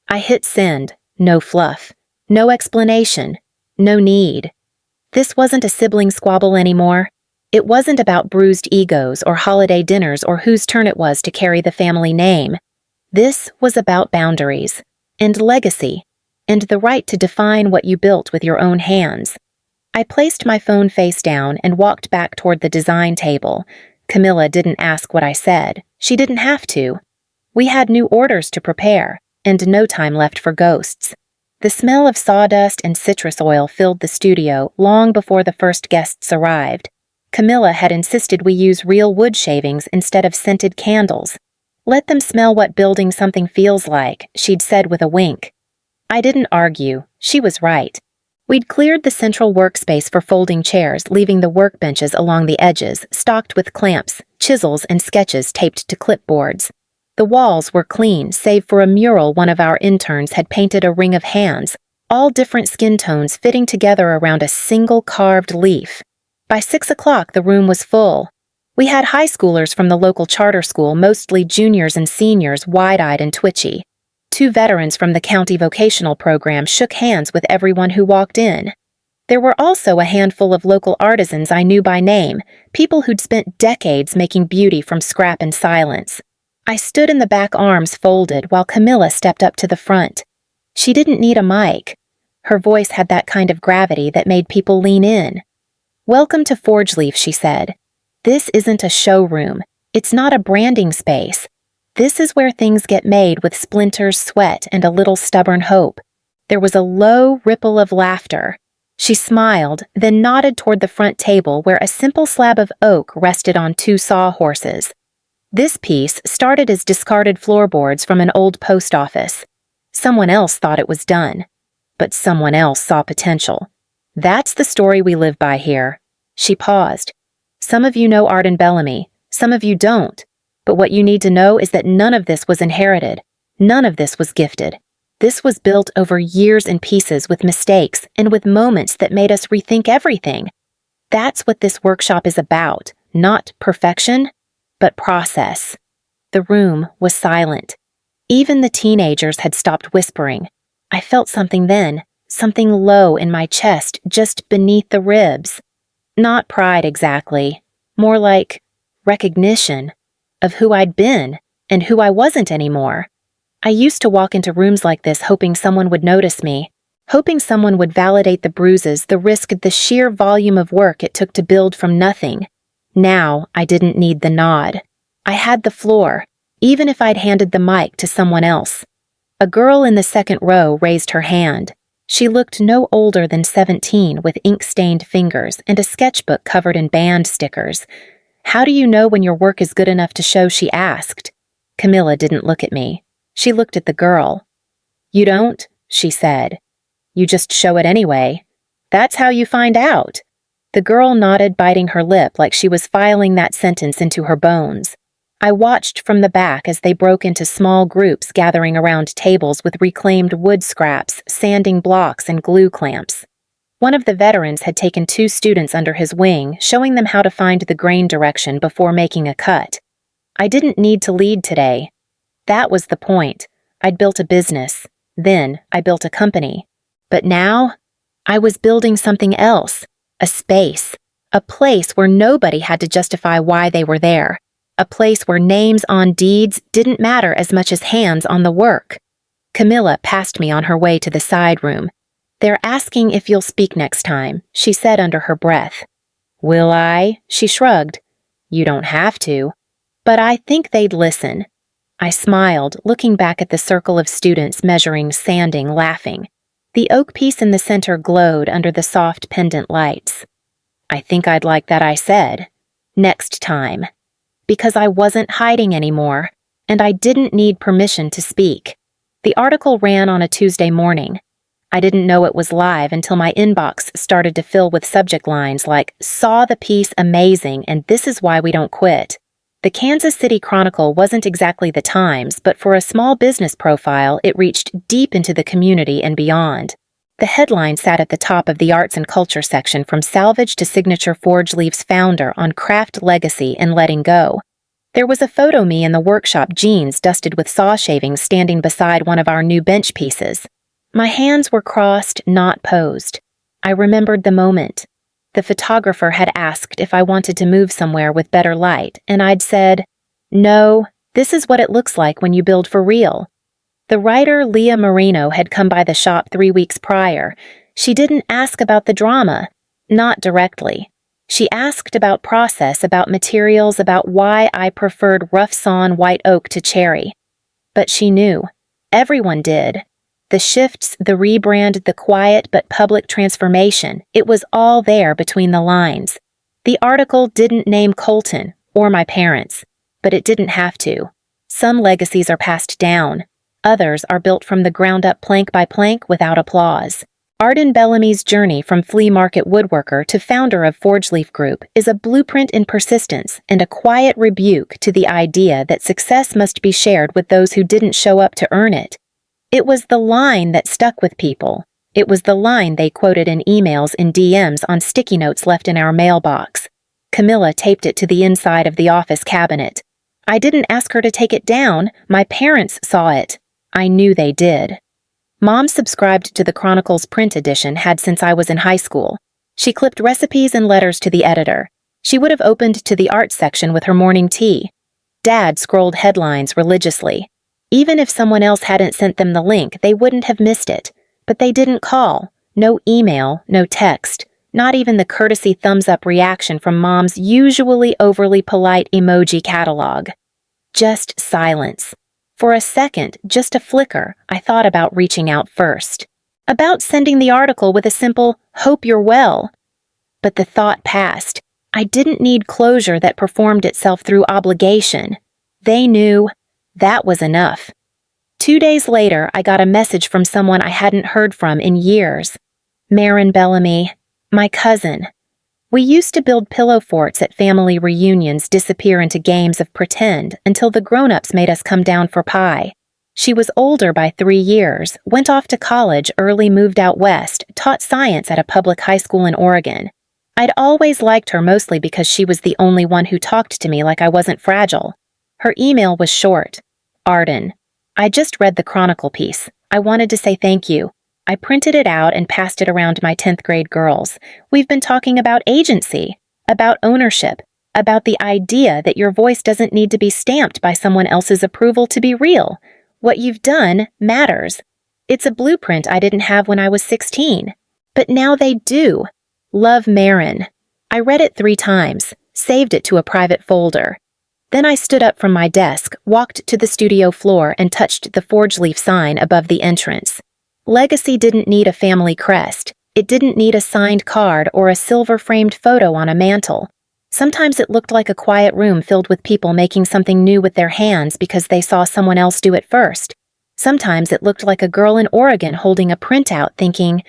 I hit send. No fluff. No explanation. No need. This wasn't a sibling squabble anymore. It wasn't about bruised egos or holiday dinners or whose turn it was to carry the family name. This was about boundaries, and legacy, and the right to define what you built with your own hands. I placed my phone face down and walked back toward the design table. Camilla didn't ask what I said. She didn't have to. We had new orders to prepare, and no time left for ghosts. The smell of sawdust and citrus oil filled the studio long before the first guests arrived. Camilla had insisted we use real wood shavings instead of scented candles. Let them smell what building something feels like, she'd said with a wink. I didn't argue. She was right. We'd cleared the central workspace for folding chairs, leaving the workbenches along the edges, stocked with clamps, chisels, and sketches taped to clipboards. The walls were clean, save for a mural one of our interns had painted a ring of hands, all different skin tones fitting together around a single carved leaf. By 6 o'clock, the room was full. We had high schoolers from the local charter school, mostly juniors and seniors, wide-eyed and twitchy. 2 veterans from the county vocational program shook hands with everyone who walked in. There were also a handful of local artisans I knew by name, people who'd spent decades making beauty from scrap and silence. I stood in the back, arms folded, while Camilla stepped up to the front. She didn't need a mic. Her voice had that kind of gravity that made people lean in. Welcome to Forge Leaf, she said. This isn't a showroom. It's not a branding space. This is where things get made with splinters, sweat, and a little stubborn hope. There was a low ripple of laughter. She smiled, then nodded toward the front table where a simple slab of oak rested on 2 sawhorses. This piece started as discarded floorboards from an old post office. Someone else thought it was done, but someone else saw potential. That's the story we live by here. She paused. Some of you know Arden Bellamy, some of you don't. But what you need to know is that none of this was inherited. None of this was gifted. This was built over years in pieces with mistakes and with moments that made us rethink everything. That's what this workshop is about, not perfection, but process. The room was silent. Even the teenagers had stopped whispering. I felt something then, something low in my chest, just beneath the ribs. Not pride exactly, more like recognition of who I'd been and who I wasn't anymore. I used to walk into rooms like this hoping someone would notice me, hoping someone would validate the bruises, the risk, the sheer volume of work it took to build from nothing. Now, I didn't need the nod. I had the floor, even if I'd handed the mic to someone else. A girl in the second row raised her hand. She looked no older than 17 with ink-stained fingers and a sketchbook covered in band stickers. How do you know when your work is good enough to show? She asked. Camilla didn't look at me. She looked at the girl. You don't, she said. You just show it anyway. That's how you find out. The girl nodded, biting her lip like she was filing that sentence into her bones. I watched from the back as they broke into small groups gathering around tables with reclaimed wood scraps, sanding blocks, and glue clamps. One of the veterans had taken 2 students under his wing, showing them how to find the grain direction before making a cut. I didn't need to lead today. That was the point. I'd built a business. Then I built a company. But now, I was building something else. A space. A place where nobody had to justify why they were there. A place where names on deeds didn't matter as much as hands on the work. Camilla passed me on her way to the side room. They're asking if you'll speak next time, she said under her breath. Will I? She shrugged. You don't have to. But I think they'd listen. I smiled, looking back at the circle of students measuring, sanding, laughing. The oak piece in the center glowed under the soft pendant lights. I think I'd like that, I said. Next time. Because I wasn't hiding anymore, and I didn't need permission to speak. The article ran on a Tuesday morning. I didn't know it was live until my inbox started to fill with subject lines like, saw the piece amazing and this is why we don't quit. The Kansas City Chronicle wasn't exactly the Times, but for a small business profile, it reached deep into the community and beyond. The headline sat at the top of the arts and culture section, from salvaged to signature Forge Leaf's founder on craft legacy and letting go. There was a photo me in the workshop, jeans dusted with saw shavings, standing beside one of our new bench pieces. My hands were crossed, not posed. I remembered the moment. The photographer had asked if I wanted to move somewhere with better light, and I'd said, no, this is what it looks like when you build for real. The writer Leah Marino had come by the shop 3 weeks prior. She didn't ask about the drama, not directly. She asked about process, about materials, about why I preferred rough-sawn white oak to cherry. But she knew. Everyone did. The shifts, the rebrand, the quiet but public transformation, it was all there between the lines. The article didn't name Colton or my parents, but it didn't have to. Some legacies are passed down. Others are built from the ground up, plank by plank, without applause. Arden Bellamy's journey from flea market woodworker to founder of Forge Leaf Group is a blueprint in persistence and a quiet rebuke to the idea that success must be shared with those who didn't show up to earn it. It was the line that stuck with people. It was the line they quoted in emails and DMs on sticky notes left in our mailbox. Camilla taped it to the inside of the office cabinet. I didn't ask her to take it down. My parents saw it. I knew they did. Mom subscribed to the Chronicle's print edition, had since I was in high school. She clipped recipes and letters to the editor. She would have opened to the art section with her morning tea. Dad scrolled headlines religiously. Even if someone else hadn't sent them the link, they wouldn't have missed it. But they didn't call. No email, no text. Not even the courtesy thumbs-up reaction from Mom's usually overly polite emoji catalog. Just silence. For a second, just a flicker, I thought about reaching out first. About sending the article with a simple, "Hope you're well." But the thought passed. I didn't need closure that performed itself through obligation. They knew. That was enough. 2 days later, I got a message from someone I hadn't heard from in years. Marin Bellamy, my cousin. We used to build pillow forts at family reunions, disappear into games of pretend until the grown-ups made us come down for pie. She was older by 3 years, went off to college, early moved out west, taught science at a public high school in Oregon. I'd always liked her, mostly because she was the only one who talked to me like I wasn't fragile. Her email was short. Arden. I just read the Chronicle piece. I wanted to say thank you. I printed it out and passed it around my 10th grade girls. We've been talking about agency, about ownership, about the idea that your voice doesn't need to be stamped by someone else's approval to be real. What you've done matters. It's a blueprint I didn't have when I was 16. But now they do. Love, Marin. I read it 3 times, saved it to a private folder. Then I stood up from my desk, walked to the studio floor, and touched the Forge Leaf sign above the entrance. Legacy didn't need a family crest. It didn't need a signed card or a silver-framed photo on a mantle. Sometimes it looked like a quiet room filled with people making something new with their hands because they saw someone else do it first. Sometimes it looked like a girl in Oregon holding a printout thinking,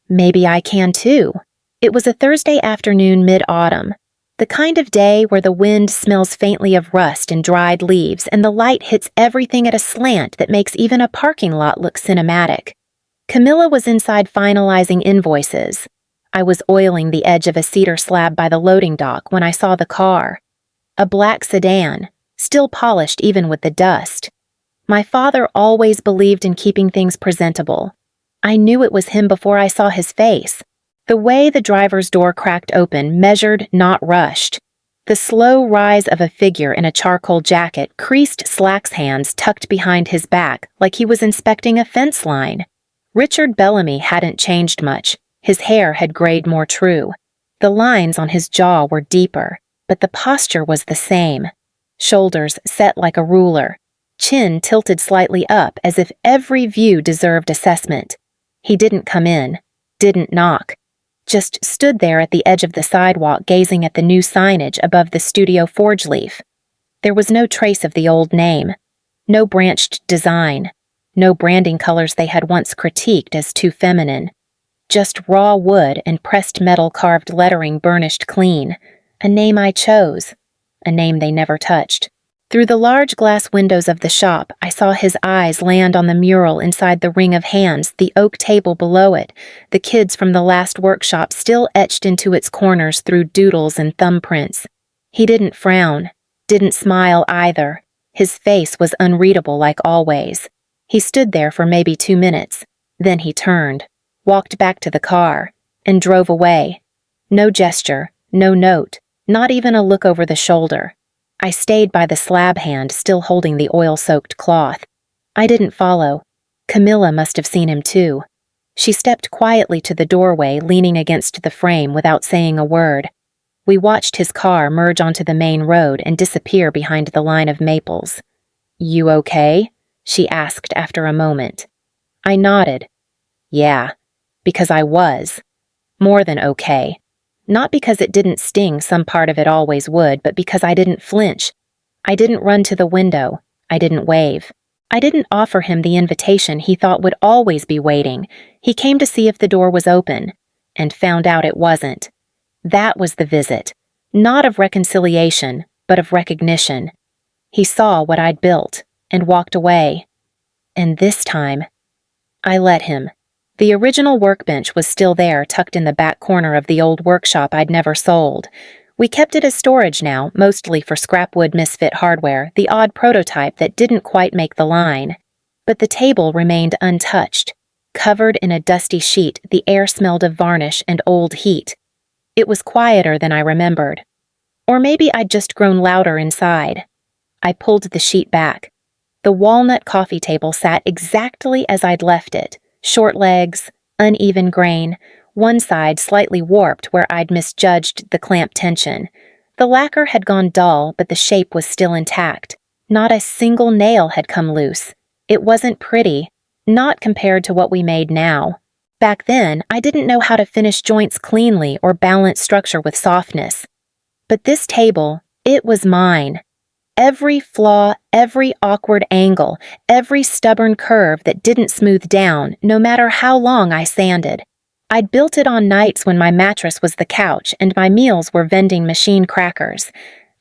maybe I can too. It was a Thursday afternoon mid-autumn, the kind of day where the wind smells faintly of rust and dried leaves and the light hits everything at a slant that makes even a parking lot look cinematic. Camilla was inside finalizing invoices. I was oiling the edge of a cedar slab by the loading dock when I saw the car. A black sedan, still polished even with the dust. My father always believed in keeping things presentable. I knew it was him before I saw his face. The way the driver's door cracked open, measured, not rushed. The slow rise of a figure in a charcoal jacket, creased slacks hands tucked behind his back like he was inspecting a fence line. Richard Bellamy hadn't changed much. His hair had grayed more true. The lines on his jaw were deeper, but the posture was the same. Shoulders set like a ruler. Chin tilted slightly up as if every view deserved assessment. He didn't come in, didn't knock. Just stood there at the edge of the sidewalk gazing at the new signage above the studio forge leaf. There was no trace of the old name. No branched design. No branding colors they had once critiqued as too feminine. Just raw wood and pressed metal carved lettering burnished clean. A name I chose. A name they never touched. Through the large glass windows of the shop, I saw his eyes land on the mural inside the ring of hands, the oak table below it, the kids from the last workshop still etched into its corners through doodles and thumbprints. He didn't frown, didn't smile either. His face was unreadable like always. He stood there for maybe 2 minutes. Then he turned, walked back to the car, and drove away. No gesture, no note, not even a look over the shoulder. I stayed by the slab hand, still holding the oil-soaked cloth. I didn't follow. Camilla must have seen him too. She stepped quietly to the doorway, leaning against the frame without saying a word. We watched his car merge onto the main road and disappear behind the line of maples. "You okay?" she asked after a moment. I nodded. Yeah, because I was. More than okay. Not because it didn't sting, some part of it always would, but because I didn't flinch. I didn't run to the window. I didn't wave. I didn't offer him the invitation he thought would always be waiting. He came to see if the door was open, and found out it wasn't. That was the visit. Not of reconciliation, but of recognition. He saw what I'd built, and walked away. And this time, I let him. The original workbench was still there, tucked in the back corner of the old workshop I'd never sold. We kept it as storage now, mostly for scrapwood misfit hardware, the odd prototype that didn't quite make the line. But the table remained untouched. Covered in a dusty sheet, the air smelled of varnish and old heat. It was quieter than I remembered. Or maybe I'd just grown louder inside. I pulled the sheet back. The walnut coffee table sat exactly as I'd left it. Short legs, uneven grain, one side slightly warped where I'd misjudged the clamp tension. The lacquer had gone dull, but the shape was still intact. Not a single nail had come loose. It wasn't pretty, not compared to what we made now. Back then, I didn't know how to finish joints cleanly or balance structure with softness. But this table, it was mine. Every flaw, every awkward angle, every stubborn curve that didn't smooth down, no matter how long I sanded. I'd built it on nights when my mattress was the couch and my meals were vending machine crackers.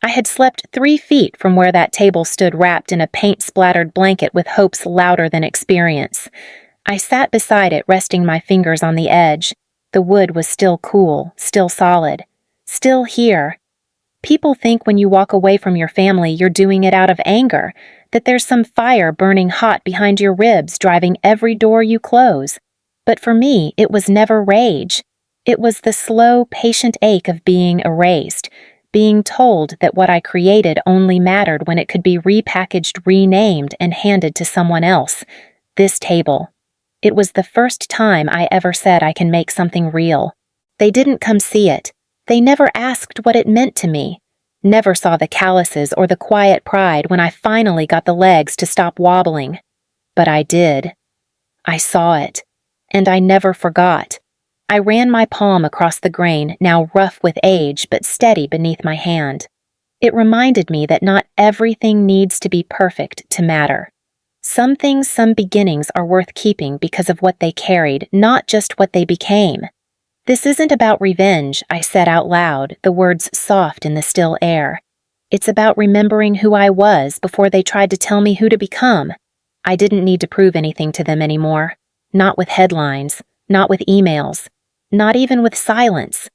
I had slept 3 feet from where that table stood wrapped in a paint-splattered blanket with hopes louder than experience. I sat beside it, resting my fingers on the edge. The wood was still cool, still solid, still here. People think when you walk away from your family you're doing it out of anger, that there's some fire burning hot behind your ribs driving every door you close. But for me, it was never rage. It was the slow, patient ache of being erased, being told that what I created only mattered when it could be repackaged, renamed, and handed to someone else. This table. It was the first time I ever said I can make something real. They didn't come see it. They never asked what it meant to me. Never saw the calluses or the quiet pride when I finally got the legs to stop wobbling. But I did. I saw it. And I never forgot. I ran my palm across the grain, now rough with age but steady beneath my hand. It reminded me that not everything needs to be perfect to matter. Some things, some beginnings are worth keeping because of what they carried, not just what they became. This isn't about revenge, I said out loud, the words soft in the still air. It's about remembering who I was before they tried to tell me who to become. I didn't need to prove anything to them anymore. Not with headlines, not with emails, not even with silence.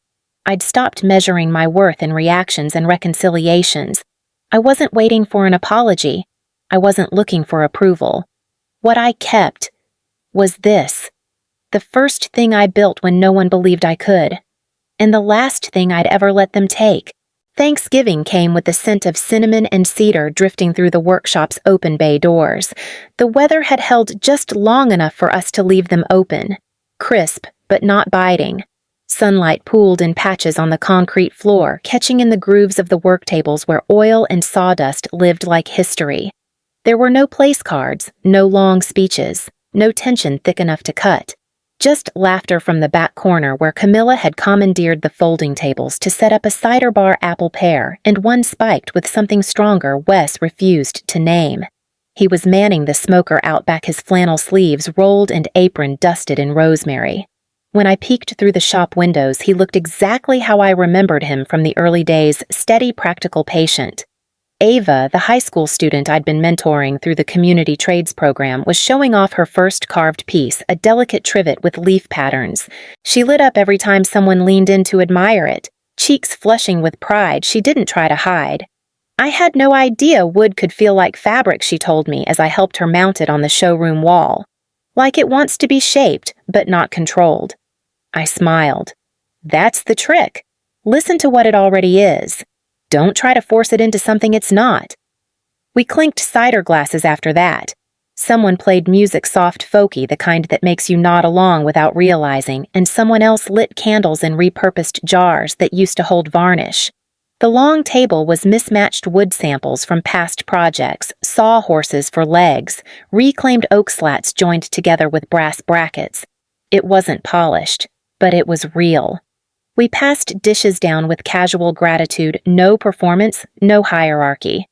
I'd stopped measuring my worth in reactions and reconciliations. I wasn't waiting for an apology. I wasn't looking for approval. What I kept was this. The first thing I built when no one believed I could. And the last thing I'd ever let them take. Thanksgiving came with the scent of cinnamon and cedar drifting through the workshop's open bay doors. The weather had held just long enough for us to leave them open. Crisp, but not biting. Sunlight pooled in patches on the concrete floor, catching in the grooves of the work tables where oil and sawdust lived like history. There were no place cards, no long speeches, no tension thick enough to cut. Just laughter from the back corner where Camilla had commandeered the folding tables to set up a cider bar apple pear and one spiked with something stronger Wes refused to name. He was manning the smoker out back, his flannel sleeves rolled and apron dusted in rosemary. When I peeked through the shop windows, he looked exactly how I remembered him from the early days, steady, practical patient. Ava, the high school student I'd been mentoring through the community trades program, was showing off her first carved piece, a delicate trivet with leaf patterns. She lit up every time someone leaned in to admire it, cheeks flushing with pride she didn't try to hide. I had no idea wood could feel like fabric, she told me as I helped her mount it on the showroom wall. Like it wants to be shaped, but not controlled. I smiled. That's the trick. Listen to what it already is. Don't try to force it into something it's not. We clinked cider glasses after that. Someone played music soft folky, the kind that makes you nod along without realizing, and someone else lit candles in repurposed jars that used to hold varnish. The long table was mismatched wood samples from past projects, sawhorses for legs, reclaimed oak slats joined together with brass brackets. It wasn't polished, but it was real. We passed dishes down with casual gratitude, no performance, no hierarchy.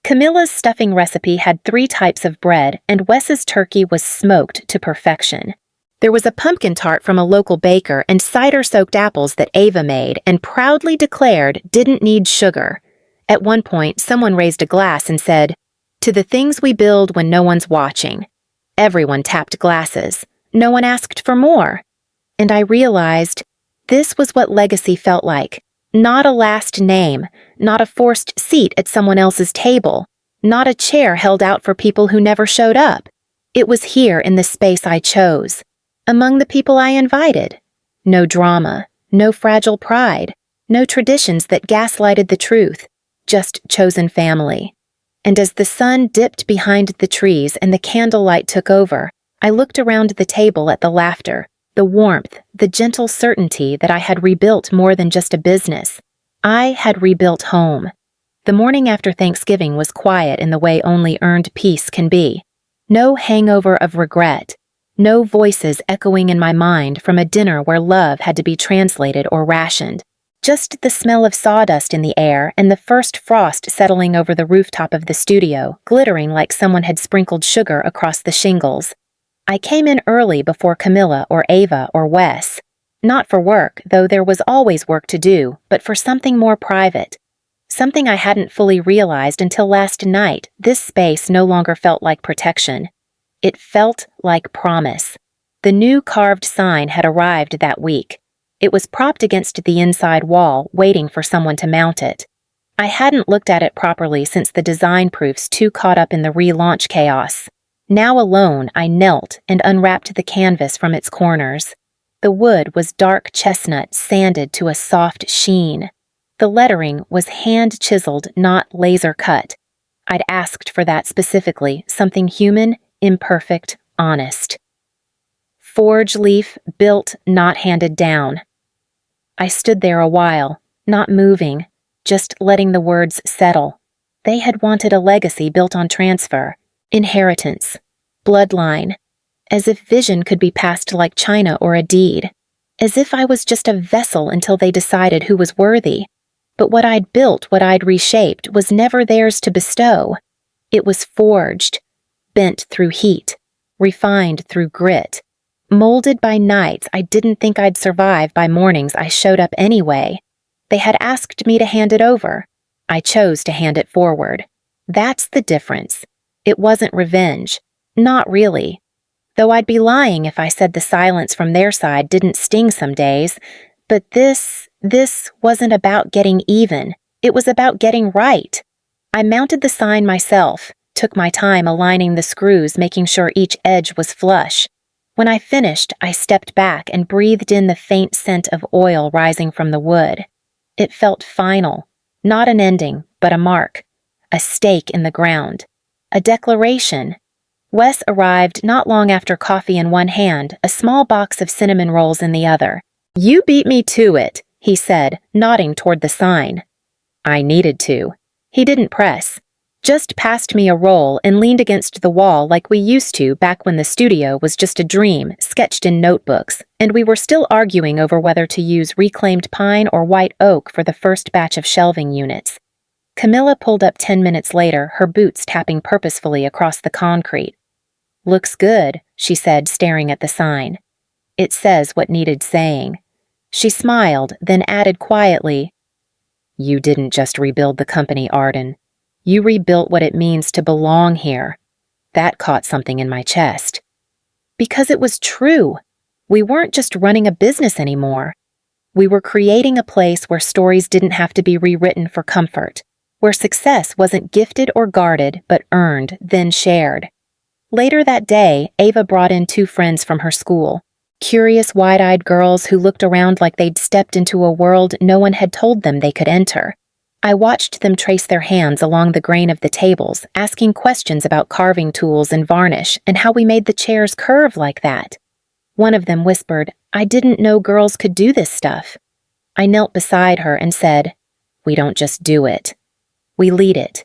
Camilla's stuffing recipe had 3 types of bread, and Wes's turkey was smoked to perfection. There was a pumpkin tart from a local baker and cider-soaked apples that Ava made and proudly declared didn't need sugar. At one point, someone raised a glass and said, "To the things we build when no one's watching." Everyone tapped glasses. No one asked for more. And I realized this was what legacy felt like. Not a last name, not a forced seat at someone else's table, not a chair held out for people who never showed up. It was here in the space I chose, among the people I invited. No drama, no fragile pride, no traditions that gaslighted the truth, just chosen family. And as the sun dipped behind the trees and the candlelight took over, I looked around the table at the laughter, the warmth, the gentle certainty that I had rebuilt more than just a business. I had rebuilt home. The morning after Thanksgiving was quiet in the way only earned peace can be. No hangover of regret. No voices echoing in my mind from a dinner where love had to be translated or rationed. Just the smell of sawdust in the air and the first frost settling over the rooftop of the studio, glittering like someone had sprinkled sugar across the shingles. I came in early before Camilla or Ava or Wes. Not for work, though there was always work to do, but for something more private. Something I hadn't fully realized until last night. This space no longer felt like protection. It felt like promise. The new carved sign had arrived that week. It was propped against the inside wall, waiting for someone to mount it. I hadn't looked at it properly since the design proofs too caught up in the relaunch chaos. Now alone, I knelt and unwrapped the canvas from its corners. The wood was dark chestnut, sanded to a soft sheen. The lettering was hand-chiseled, not laser-cut. I'd asked for that specifically, something human, imperfect, honest. Forge leaf, built, not handed down. I stood there a while, not moving, just letting the words settle. They had wanted a legacy built on transfer. Inheritance, bloodline, as if vision could be passed like china or a deed. as if I was just a vessel until they decided who was worthy. But what I'd built, what I'd reshaped, was never theirs to bestow. It was forged, bent through heat, refined through grit, molded by nights I didn't think I'd survive, by mornings I showed up anyway. They had asked me to hand it over. I chose to hand it forward. That's the difference. It wasn't revenge. Not really. Though I'd be lying if I said the silence from their side didn't sting some days. But this wasn't about getting even. It was about getting right. I mounted the sign myself, took my time aligning the screws, making sure each edge was flush. When I finished, I stepped back and breathed in the faint scent of oil rising from the wood. It felt final, not an ending, but a mark, a stake in the ground, a declaration. Wes arrived not long after, coffee in one hand, a small box of cinnamon rolls in the other. "You beat me to it," he said, nodding toward the sign. I needed to. He didn't press, just passed me a roll and leaned against the wall like we used to back when the studio was just a dream sketched in notebooks, and we were still arguing over whether to use reclaimed pine or white oak for the first batch of shelving units. Camilla pulled up 10 minutes later, her boots tapping purposefully across the concrete. "Looks good," she said, staring at the sign. "It says what needed saying." She smiled, then added quietly, "You didn't just rebuild the company, Arden. You rebuilt what it means to belong here." That caught something in my chest. Because it was true. We weren't just running a business anymore. We were creating a place where stories didn't have to be rewritten for comfort, where success wasn't gifted or guarded, but earned, then shared. Later that day, Ava brought in 2 friends from her school, curious, wide-eyed girls who looked around like they'd stepped into a world no one had told them they could enter. I watched them trace their hands along the grain of the tables, asking questions about carving tools and varnish and how we made the chairs curve like that. One of them whispered, "I didn't know girls could do this stuff." I knelt beside her and said, "We don't just do it. We lead it."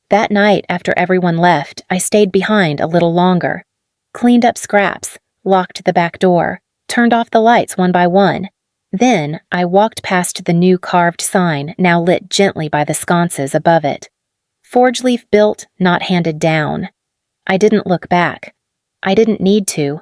That night, after everyone left, I stayed behind a little longer, cleaned up scraps, locked the back door, turned off the lights one by one. Then I walked past the new carved sign, now lit gently by the sconces above it. Forge leaf built, not handed down. I didn't look back. I didn't need to.